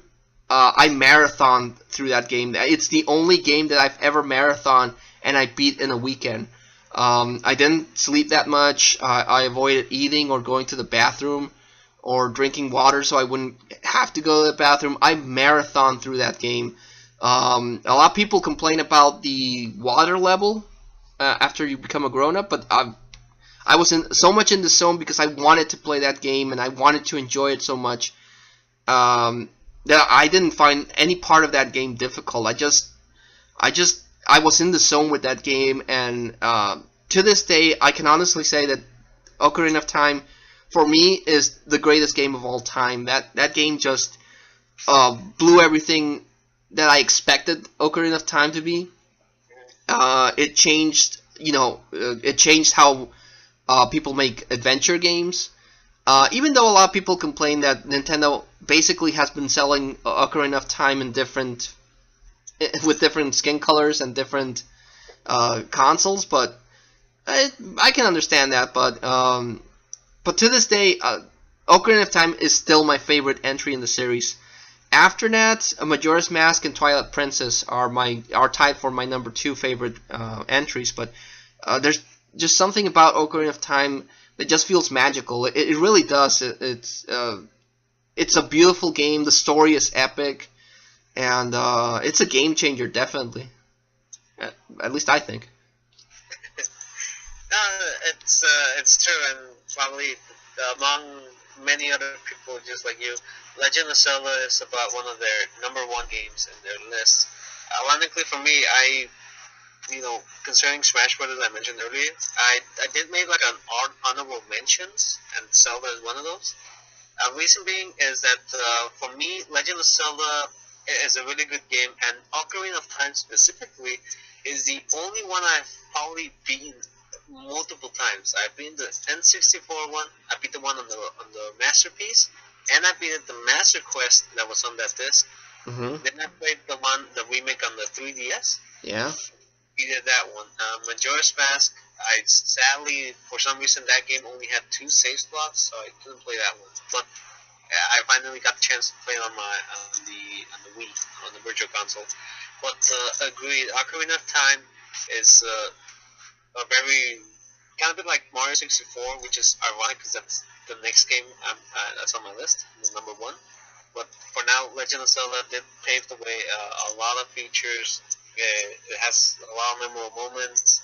I marathoned through that game. It's the only game that I've ever marathoned and I beat in a weekend. I didn't sleep that much. I avoided eating or going to the bathroom or drinking water so I wouldn't have to go to the bathroom. I marathoned through that game. A lot of people complain about the water level after you become a grown-up, but I was so much in the zone because I wanted to play that game and I wanted to enjoy it so much that I didn't find any part of that game difficult. I was in the zone with that game, and to this day, I can honestly say that Ocarina of Time, for me, is the greatest game of all time. That game just blew everything that I expected Ocarina of Time to be. It changed, it changed how people make adventure games. Even though a lot of people complain that Nintendo basically has been selling Ocarina of Time in with different skin colors and different consoles, but I can understand that. But to this day, Ocarina of Time is still my favorite entry in the series, After that, Majora's Mask and Twilight Princess are tied for my number 2 favorite entries. But there's just something about Ocarina of Time that just feels magical. It really does. It's a beautiful game. The story is epic, and it's a game changer, definitely. At least I think. No, it's true, and probably among many other people just like you, Legend of Zelda is about one of their number 1 games in their list. Ironically, for me, concerning Smash Brothers, I mentioned earlier, I did make like an honorable mentions, and Zelda is one of those. Reason being is that for me, Legend of Zelda is a really good game, and Ocarina of Time specifically is the only one I've probably beaten multiple times. I've beaten the N64 one, I beat the one on the Masterpiece, and I beat the Master Quest that was on that disc. Mm-hmm. Then I played the remake on the 3DS. Yeah. Beat that one. Majora's Mask, I sadly, for some reason, that game only had 2 save slots, so I couldn't play that one. But I finally got the chance to play it on the Wii, on the Virtual Console. But agreed, Ocarina of Time is a very kind of bit like Mario 64, which is ironic because that's the next game that's on my list, the number 1. But for now, Legend of Zelda did pave the way. A lot of features. It has a lot of memorable moments.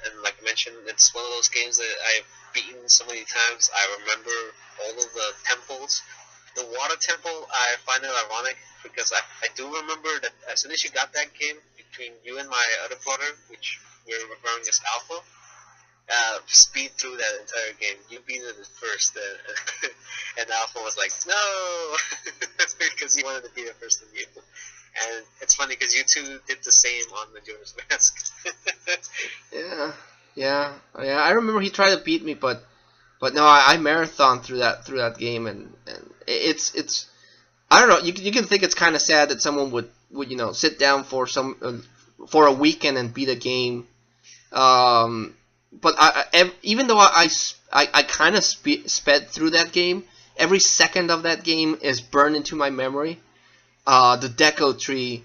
And like I mentioned, it's one of those games that I've beaten so many times. I remember all of the temples. The water temple, I find it ironic because I do remember that as soon as you got that game, between you and my other brother, which we're referring as Alpha, speed through that entire game. You beat it first, and Alpha was like, no, because he wanted to beat it first than you. And it's funny because you two did the same on Majora's Mask. Yeah. I remember he tried to beat me, but no, I marathoned through that game, and it's I don't know. You can think it's kind of sad that someone would sit down for a weekend and beat a game. But even though I kind of sped through that game, every second of that game is burned into my memory. The Deco Tree,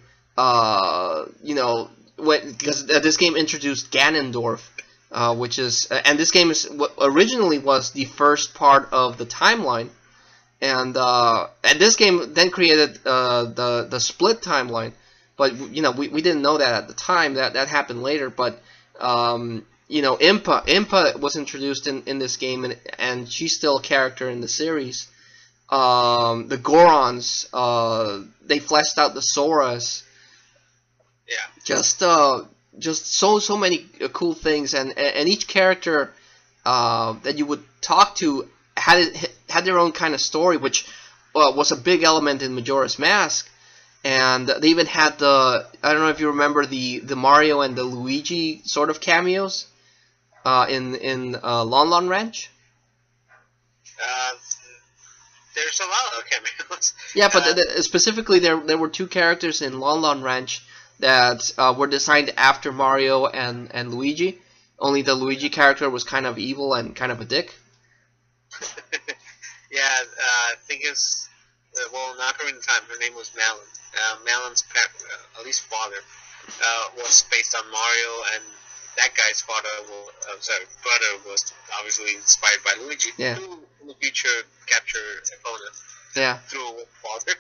because this game introduced Ganondorf, which is, and this game is originally was the first part of the timeline, and this game then created the split timeline, but we didn't know that at the time. That happened later, but Impa was introduced in this game, and she's still a character in the series. The Gorons, they fleshed out the Soras. Yeah. Just so many cool things, and each character that you would talk to had their own kind of story, which was a big element in Majora's Mask. And they even had I don't know if you remember the Mario and the Luigi sort of cameos in Lon Lon Ranch. There's a lot of cameos. Yeah, but specifically there were 2 characters in Lon Lon Ranch that were designed after Mario and Luigi. Only the Luigi character was kind of evil and kind of a dick. Yeah, I think it's in Ocarina of Time, her name was Malon. Malon's at least father was based on Mario, and that guy's brother was obviously inspired by Luigi. Yeah. Who in the future capture opponent. Yeah. Through a father.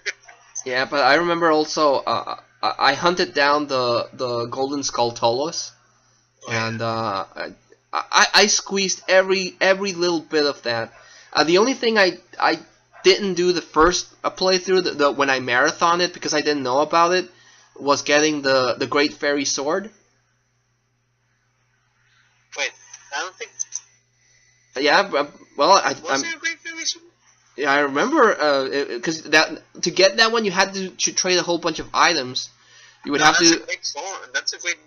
Yeah, but I remember also I hunted down the Golden Skulltulas, and I squeezed every little bit of that. The only thing I didn't do the first playthrough, when I marathoned it because I didn't know about it, was getting the Great Fairy Sword. Wait, I don't think. Yeah, well, Was there a Great Fairy Sword? Yeah, I remember because to get that one you had to trade a whole bunch of items. You would have that's to. A great sword. That's a great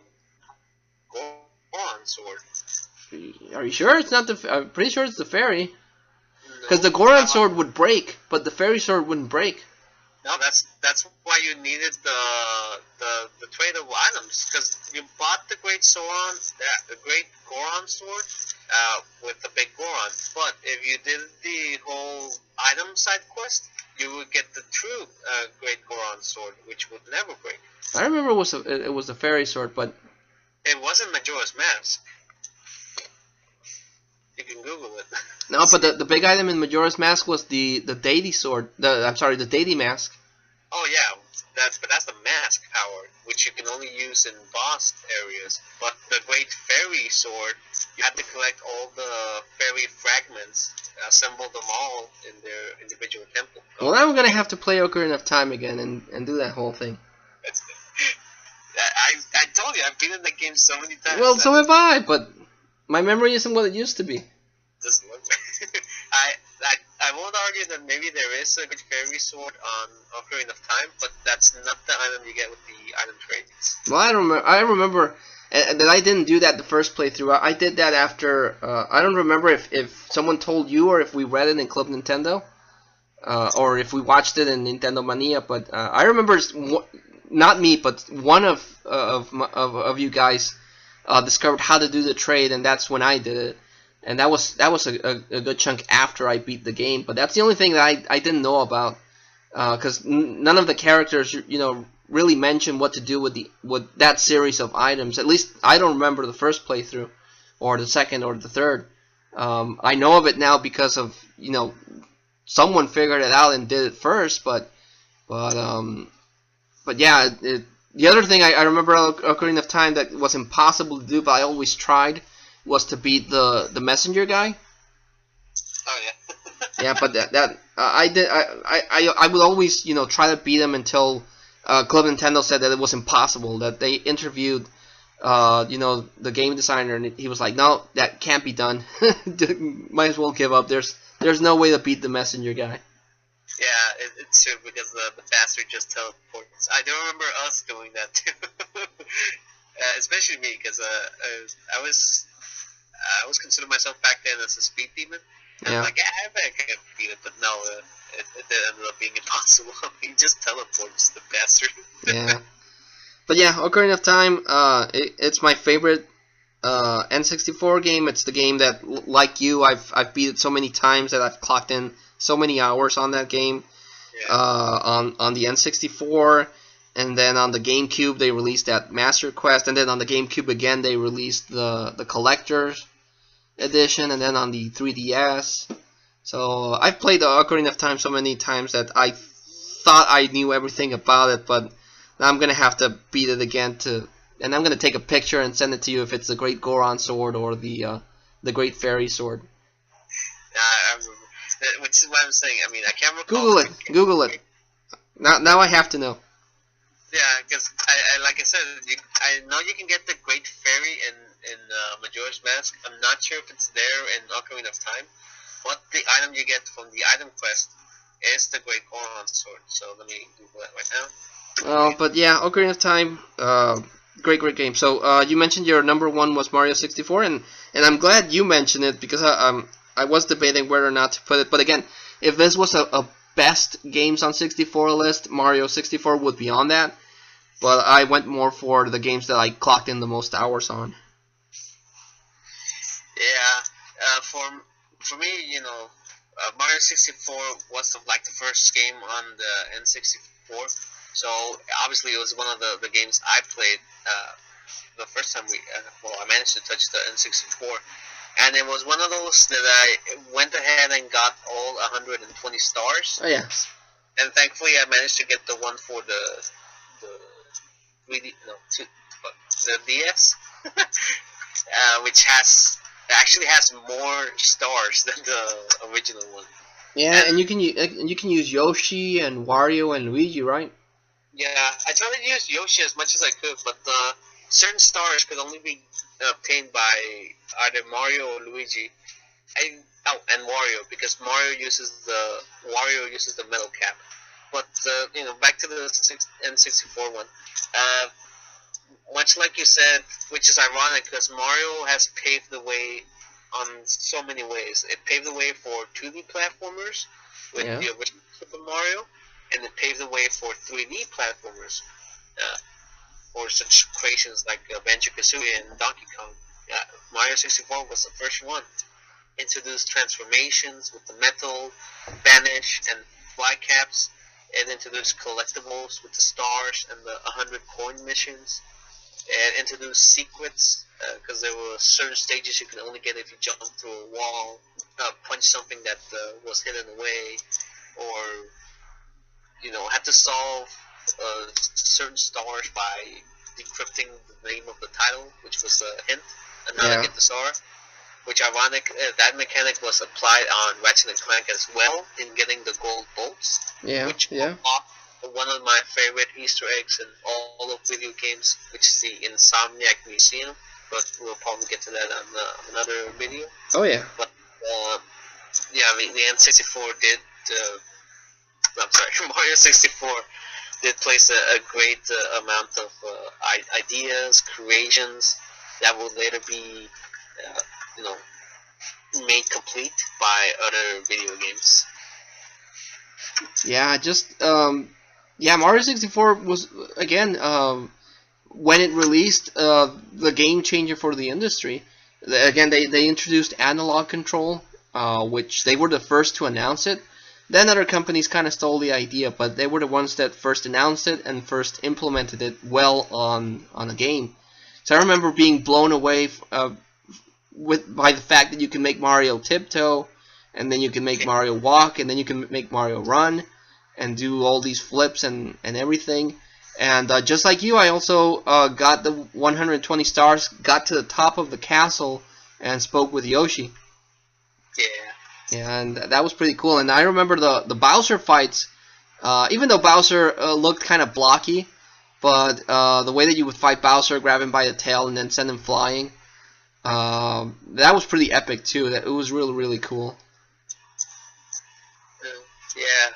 Goron sword. Are you sure it's not the? I'm pretty sure it's the fairy. Because the Goron sword would break, but the fairy sword wouldn't break. No, that's why you needed the trade of items. Because you bought the great Goron sword with the big Goron. But if you did the whole item side quest, you would get the true Great Goron sword, which would never break. I remember it was a fairy sword, but it wasn't Majora's Mask. You can Google it. No, but the big item in Majora's Mask was the deity sword. The deity mask. Oh yeah, that's the mask power, which you can only use in boss areas. But the Great Fairy Sword, you have to collect all the fairy fragments, assemble them all in their individual temple. Well, now I'm gonna have to play Ocarina of Time again and do that whole thing. I told you, I've been in the game so many times. Well, so have I, but my memory isn't what it used to be. Doesn't look. I won't argue that maybe there is a Great Fairy Sword on Ocarina of Time, but that's not the item you get with the item trades. Well, I remember that I didn't do that the first playthrough. I did that after. I don't remember if someone told you or if we read it in Club Nintendo, or if we watched it in Nintendo Mania. But I remember, not me, but one of you guys discovered how to do the trade, and that's when I did it. And that was a good chunk after I beat the game. But that's the only thing that I didn't know about, because none of the characters really mention what to do with that series of items. At least I don't remember the first playthrough, or the second, or the third. I know of it now because of someone figured it out and did it first. But yeah, the other thing I remember Ocarina of Time that was impossible to do, but I always tried, was to beat the messenger guy. Oh yeah. Yeah, but I would always try to beat him until Club Nintendo said that it was impossible. That they interviewed the game designer, and he was like, no, that can't be done. Might as well give up. There's no way to beat the messenger guy. Yeah, it's true, because the bastard just teleports. I do remember us doing that too. Especially me, because I was considering myself back then as a speed demon. And Yeah. I'm like, yeah, I bet I can beat it, but no, it ended up being impossible. He just teleports, the bastard. Yeah. But yeah, Ocarina of Time, it's my favorite N64 game. It's the game that, like you, I've beat it so many times that I've clocked in so many hours on that game. Yeah. On the N64, and then on the GameCube they released that Master Quest, and then on the GameCube again they released the Collector's Edition, and then on the 3DS. So I've played the Ocarina of Time so many times that I thought I knew everything about it, but now I'm gonna have to beat it again and I'm gonna take a picture and send it to you if it's the Great Goron Sword or the Great Fairy Sword. I remember. Which is what I'm saying. I mean, I can't recall. Google it. Now I have to know. Yeah, because like I said, I know you can get the Great Fairy in Majora's Mask. I'm not sure if it's there in Ocarina of Time. What the item you get from the item quest is the Great Goron Sword. So let me Google that right now. But yeah, Ocarina of Time, great game. So you mentioned your number one was Mario 64, and I'm glad you mentioned it, because I was debating whether or not to put it. But again, if this was a best games on 64 list, Mario 64 would be on that. But I went more for the games that I clocked in the most hours on. Yeah, for me, Mario 64 was the first game on the N64. So obviously it was one of the games I played the first time I managed to touch the N64. And it was one of those that I went ahead and got all 120 stars. Oh yeah. And thankfully I managed to get the one for the 3D, the DS, which actually has more stars than the original one. Yeah, and you can use Yoshi and Wario and Luigi, right? Yeah, I tried to use Yoshi as much as I could, but certain stars could only be obtained by either Mario or Luigi, and Wario, because Wario uses the metal cap. But back to the N64 one. Much like you said, which is ironic, because Mario has paved the way on so many ways. It paved the way for 2D platformers with the original Super Mario, and it paved the way for 3D platformers for such creations like Banjo-Kazooie and Donkey Kong. Mario 64 was the first one. Introduced transformations with the metal, vanish, and fly caps, and introduced collectibles with the stars and the 100 coin missions, and introduced secrets because there were certain stages you can only get if you jump through a wall, punch something that was hidden away, or had to solve certain stars by decrypting the name of the title, which was a hint on how to get the star. Which ironic, that mechanic was applied on Ratchet and Clank as well in getting the gold bolts. Which are one of my favorite Easter eggs in all of video games, which is the Insomniac Museum. But we'll probably get to that on another video. Oh yeah. But the N64 did. I'm sorry, Mario 64 did place a great amount of ideas, creations that will later be, made complete by other video games. Yeah, Mario 64 was, again, when it released, the game changer for the industry. Again, they introduced analog control, which they were the first to announce it. Then other companies kind of stole the idea, but they were the ones that first announced it and first implemented it well on a game. So I remember being blown away by the fact that you can make Mario tiptoe, and then you can make Mario walk, and then you can make Mario run, and do all these flips and everything. And just like you, I also got the 120 stars, got to the top of the castle, and spoke with Yoshi. Yeah. Yeah, and that was pretty cool. And I remember the Bowser fights, even though Bowser looked kind of blocky, but the way that you would fight Bowser, grab him by the tail and then send him flying, that was pretty epic too. It was really, really cool. Yeah,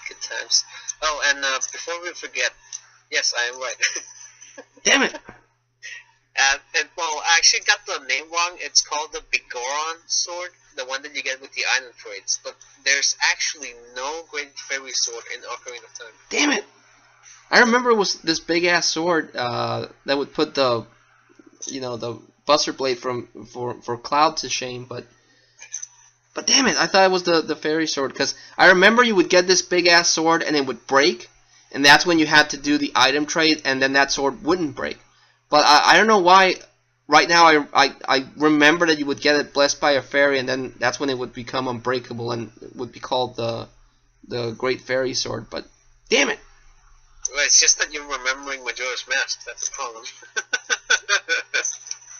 good times. Oh, and before we forget, yes, I am right. Damn it! I actually got the name wrong. It's called the Bigoron sword, the one that you get with the item trades. But there's actually no Great Fairy sword in Ocarina of Time. Damn it! I remember it was this big ass sword that would put the Buster Blade for Cloud to shame. But damn it, I thought it was the fairy sword, because I remember you would get this big ass sword and it would break, and that's when you had to do the item trade, and then that sword wouldn't break. But I don't know why. Right now, I remember that you would get it blessed by a fairy, and then that's when it would become unbreakable and it would be called the Great Fairy Sword. But damn it! Well, it's just that you're remembering Majora's Mask. That's the problem.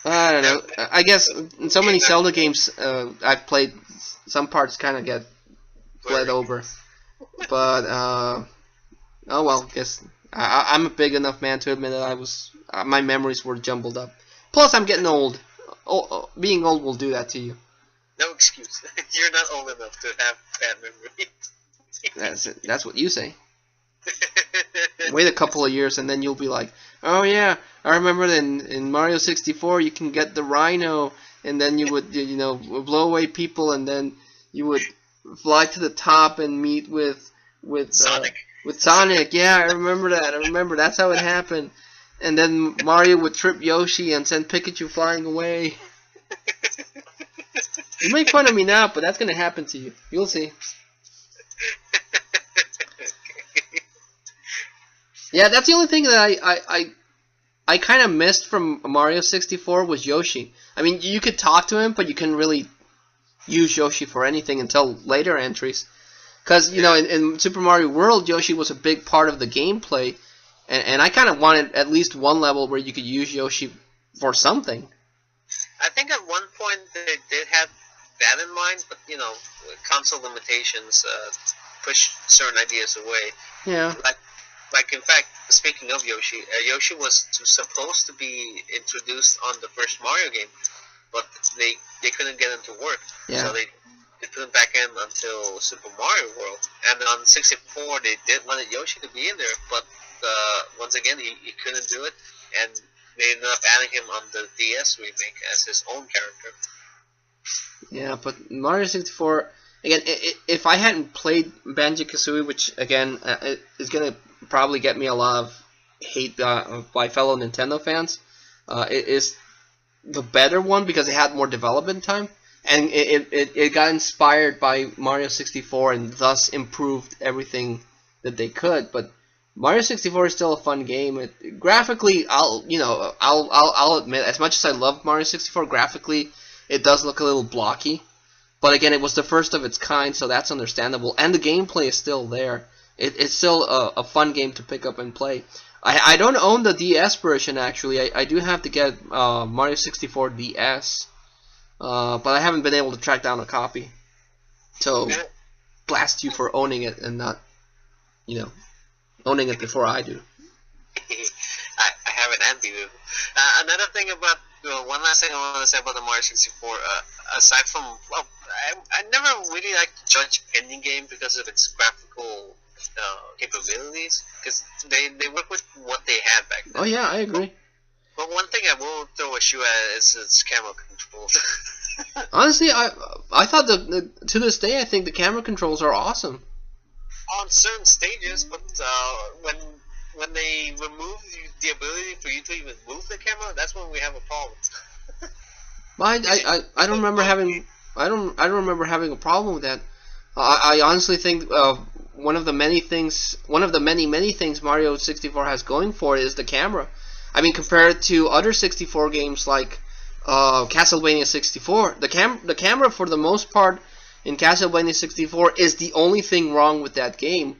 I don't know. I guess in so many Zelda games I've played, some parts kind of get bled over. But oh well. Guess I'm a big enough man to admit that my memories were jumbled up. Plus, I'm getting old. Being old will do that to you. No excuse. You're not old enough to have bad memory. That's it. That's what you say. Wait a couple of years, and then you'll be like, "Oh yeah, I remember in Mario 64 you can get the Rhino, and then you would blow away people, and then you would fly to the top and meet with Sonic. With Sonic. Yeah, I remember that. I remember that's how it happened." And then Mario would trip Yoshi and send Pikachu flying away. You make fun of me now, but that's gonna happen to you. You'll see. Yeah, that's the only thing that I kind of missed from Mario 64 was Yoshi. I mean, you could talk to him, but you couldn't really use Yoshi for anything until later entries. Because, in Super Mario World, Yoshi was a big part of the gameplay. And I kind of wanted at least one level where you could use Yoshi for something. I think at one point they did have that in mind, but, console limitations push certain ideas away. Yeah. Like in fact, speaking of Yoshi, Yoshi was supposed to be introduced on the first Mario game, but they couldn't get him to work. Yeah. So they put him back in until Super Mario World. And on 64, they did wanted Yoshi to be in there, but once again, he couldn't do it, and they ended up adding him on the DS remake as his own character. Yeah, but Mario 64, again, if I hadn't played Banjo-Kazooie, which, again, is going to probably get me a lot of hate by fellow Nintendo fans, it is the better one because it had more development time. and it got inspired by Mario 64 and thus improved everything that they could. But Mario 64 is still a fun game. Graphically, I'll admit, as much as I love Mario 64, graphically it does look a little blocky. But again, it was the first of its kind, so that's understandable. And the gameplay is still there. It's still a fun game to pick up and play. I don't own the DS version, actually. I do have to get Mario 64 DS. But I haven't been able to track down a copy. So, blast you for owning it and not, owning it before I do. I have an anti-move. Another thing about, one last thing I want to say about the Mario 64, aside from, I never really like to judge any game because of its graphical capabilities, because they work with what they had back then. Oh yeah, I agree. But one thing I will throw a shoe at is its camera controls. Honestly, I thought to this day I think the camera controls are awesome. On certain stages, but when they remove the ability for you to even move the camera, that's when we have a problem. I don't remember having I don't remember having a problem with that. I honestly think one of the many things Mario 64 has going for it is the camera. I mean, compared to other 64 games like Castlevania 64, the camera for the most part in Castlevania 64 is the only thing wrong with that game.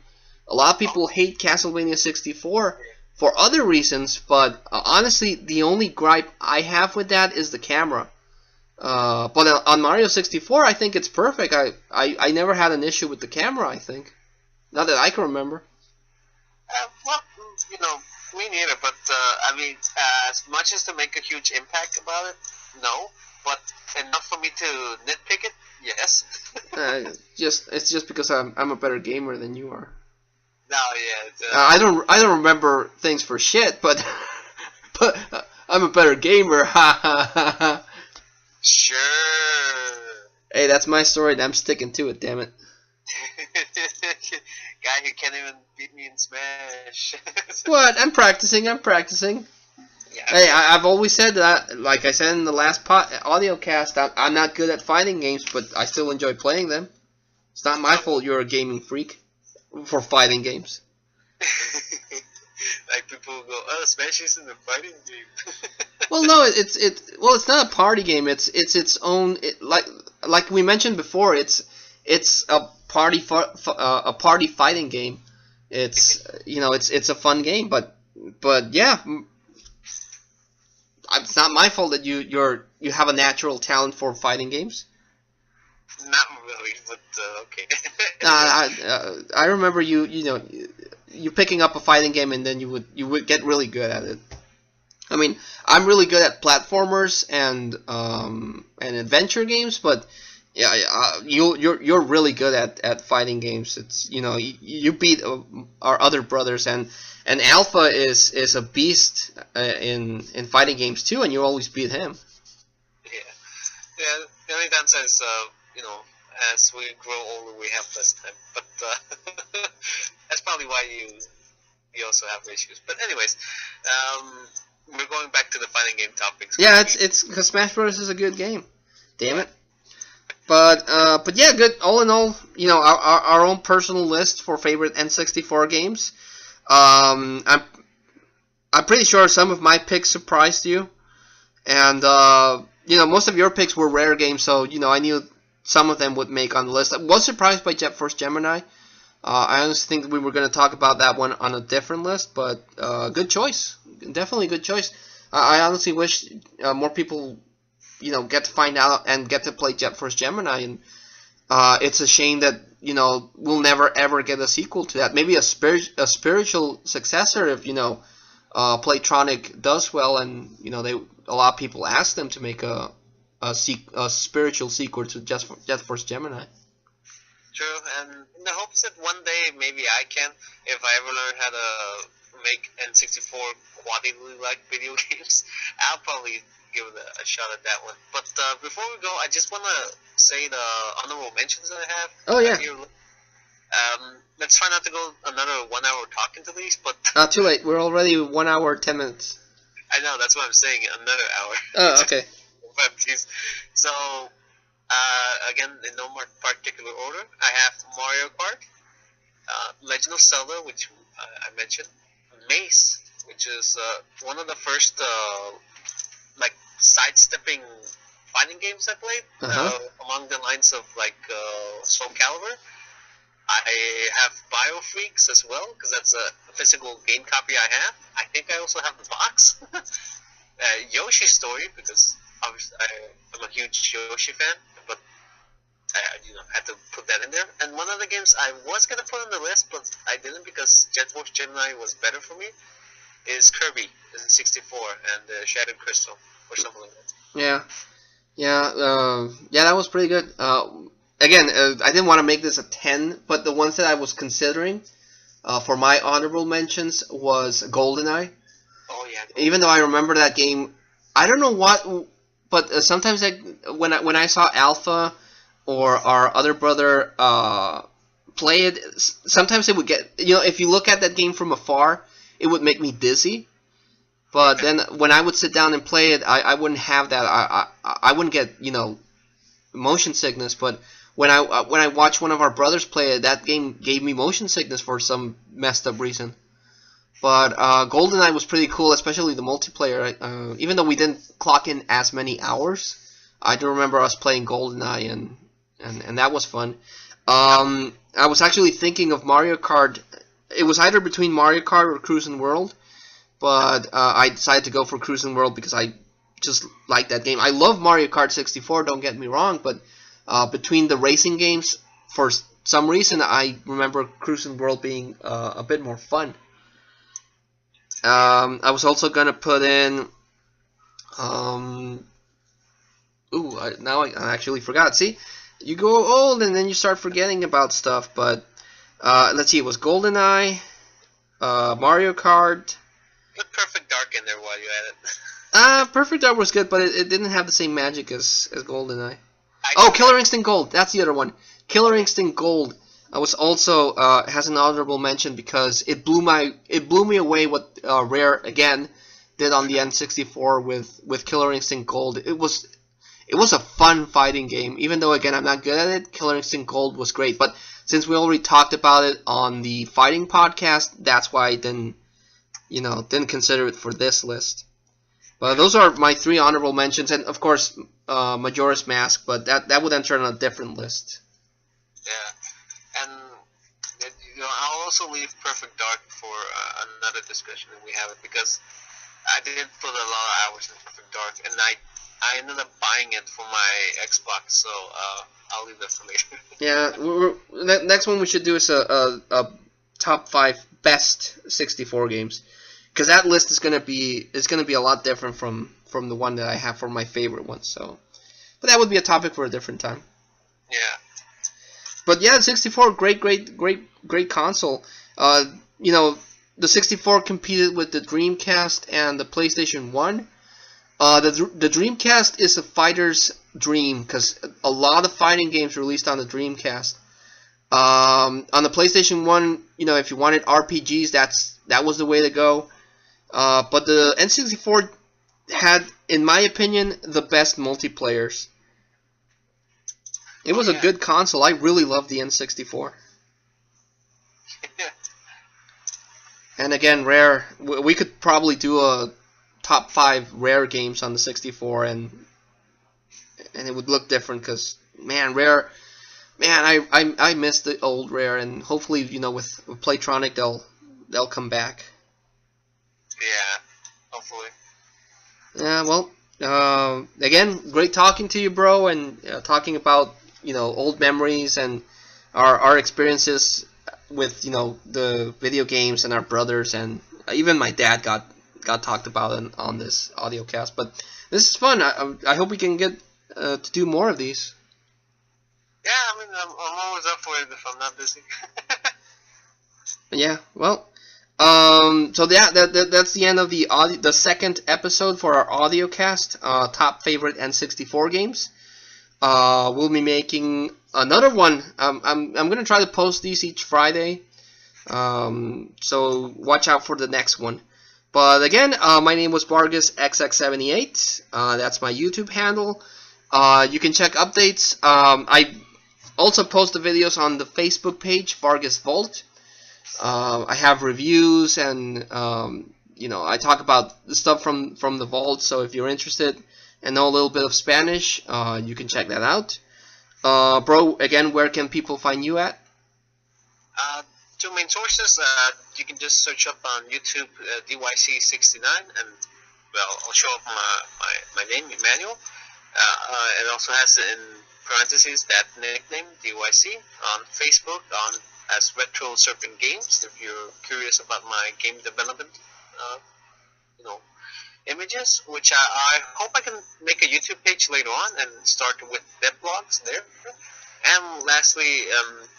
A lot of people hate Castlevania 64 for other reasons, but honestly, the only gripe I have with that is the camera. But on Mario 64, I think it's perfect. I never had an issue with the camera, I think. Not that I can remember. Well, me neither, but I mean, as much as to make a huge impact about it, no. But enough for me to nitpick it, yes. It's just because I'm a better gamer than you are. No, yeah. I don't remember things for shit, but I'm a better gamer. Ha ha ha ha. Sure. Hey, that's my story, and I'm sticking to it. Damn it. Guy who can't even beat me in Smash. What? I'm practicing. Yeah. Hey, I've always said that. Like I said in the last Audiocast, I'm not good at fighting games, but I still enjoy playing them. It's not my fault you're a gaming freak for fighting games. Like people go, oh, Smash isn't a fighting game. Well, no, it's not a party game. It's its own. Like we mentioned before, it's a party fighting game. It's it's a fun game, but yeah, it's not my fault that you have a natural talent for fighting games. Not really, but okay. I remember you picking up a fighting game and then you would get really good at it. I mean, I'm really good at platformers and adventure games, but yeah, you're really good at fighting games. It's you beat our other brothers, and Alpha is a beast in fighting games too, and you always beat him. Yeah. The only downside is as we grow older, we have less time, but that's probably why you also have issues. But anyways, we're going back to the fighting game topics. Yeah, it's because Smash Bros is a good game. Damn it. But yeah, good. All in all, our own personal list for favorite N64 games. I'm pretty sure some of my picks surprised you, and most of your picks were rare games, so I knew some of them would make on the list. I was surprised by Jet Force Gemini. I honestly think we were going to talk about that one on a different list, but good choice. Definitely good choice. I honestly wish more people, get to find out and get to play Jet Force Gemini, and it's a shame that, we'll never ever get a sequel to that. Maybe a spiritual successor if, Playtronic does well, and, a lot of people ask them to make a spiritual sequel to Jet Force Gemini. True, and in the hopes that one day maybe I can, if I ever learn how to make N64 quality-like video games, I'll probably give it a shot at that one. But before we go, I just want to say the honorable mentions that I have. Oh, yeah. Let's try not to go another 1 hour talking to these, but... Too late. We're already 1 hour, 10 minutes. I know, that's what I'm saying, another hour. Oh, okay. So, Again, in no particular order, I have Mario Kart, Legend of Zelda, which I mentioned, Mace, which is one of the first like sidestepping fighting games I played, among the lines of like Soul Calibur. I have Biofreaks as well, because that's a physical game copy I have. I think I also have the box. Yoshi Story, because obviously I'm a huge Yoshi fan, but I had to put that in there. And one of the games I was going to put on the list, but I didn't because Jet Force Gemini was better for me, is Kirby, the 64, and Shattered Crystal, or something like that. Yeah, that was pretty good. Again, I didn't want to make this a 10, but the ones that I was considering for my honorable mentions was GoldenEye. Oh yeah. Even though I remember that game, I don't know what, but sometimes when I saw Alpha or our other brother play it, sometimes it would get, if you look at that game from afar, it would make me dizzy. But then when I would sit down and play it, I wouldn't have that. I wouldn't get motion sickness. But when I watched one of our brothers play it, that game gave me motion sickness for some messed up reason. But GoldenEye was pretty cool, especially the multiplayer. Even though we didn't clock in as many hours, I do remember us playing GoldenEye, and that was fun. I was actually thinking of Mario Kart. It was either between Mario Kart or Cruisin' World, but I decided to go for Cruisin' World because I just like that game. I love Mario Kart 64, don't get me wrong, but between the racing games, for some reason, I remember Cruisin' World being a bit more fun. I was also gonna put in. Now I actually forgot. See, you go old and then you start forgetting about stuff. But let's see, it was GoldenEye, Mario Kart. Put Perfect Dark in there while you had it. Perfect Dark was good, but it didn't have the same magic as GoldenEye. Killer Instinct Gold. That's the other one. Killer Instinct Gold. I was also has an honorable mention because it blew me away what Rare again did on the N64 with Killer Instinct Gold. It was a fun fighting game. Even though again I'm not good at it, Killer Instinct Gold was great. But since we already talked about it on the fighting podcast, that's why I didn't consider it for this list. But those are my 3 honorable mentions, and of course Majora's Mask. But that would enter on a different list. Yeah. And I'll also leave Perfect Dark for another discussion when we have it, because I did put a lot of hours in Perfect Dark, and I ended up buying it for my Xbox, so I'll leave that for later. Yeah, next one we should do is a top 5 best 64 games, because that list is gonna be a lot different from the one that I have for my favorite ones. So, but that would be a topic for a different time. Yeah. But yeah, 64, great console. The 64 competed with the Dreamcast and the PlayStation 1. The Dreamcast is a fighter's dream because a lot of fighting games released on the Dreamcast. On the PlayStation 1, if you wanted RPGs, that was the way to go. But the N64 had, in my opinion, the best multiplayers. It was a good console. I really loved the N64. And again, Rare. We could probably do a top 5 Rare games on the 64, and it would look different because, Rare. I miss the old Rare, and hopefully, with Playtronic, they'll come back. Yeah, hopefully. Yeah, well, again, great talking to you, bro, and talking about old memories and our experiences with the video games and our brothers, and even my dad got talked about on this audiocast. But this is fun. I hope we can get to do more of these. Yeah, I'm always up for it if I'm not busy. Yeah, well, so that's the end of the second episode for our audiocast, top favorite N64 games. We'll be making another one. I'm gonna try to post these each Friday, so watch out for the next one. But again, my name was Vargas XX78. That's my YouTube handle. You can check updates. I also post the videos on the Facebook page, Vargas Vault. I have reviews and I talk about the stuff from the vault. So if you're interested and know a little bit of Spanish, you can check that out. Bro, again, where can people find you at? Two main sources. You can just search up on YouTube DYC69, and well, I'll show up my name, Emmanuel. It also has in parentheses that nickname DYC. On Facebook as Retro Serpent Games. If you're curious about my game development, images, which I hope I can make a YouTube page later on and start with devlogs there. And lastly,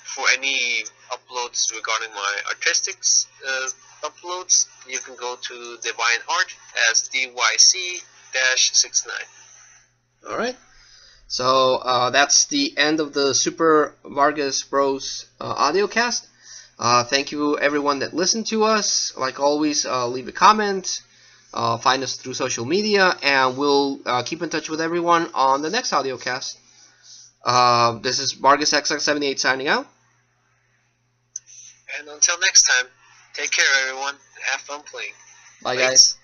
for any uploads regarding my artistics uploads, you can go to Divine Art as DYC-69. Alright. So that's the end of the Super Vargas Bros audiocast. Thank you everyone that listened to us. Like always, leave a comment, find us through social media, and we'll keep in touch with everyone on the next audiocast. This is Vargas XX78 signing out. And until next time, take care everyone. Have fun playing. Bye guys.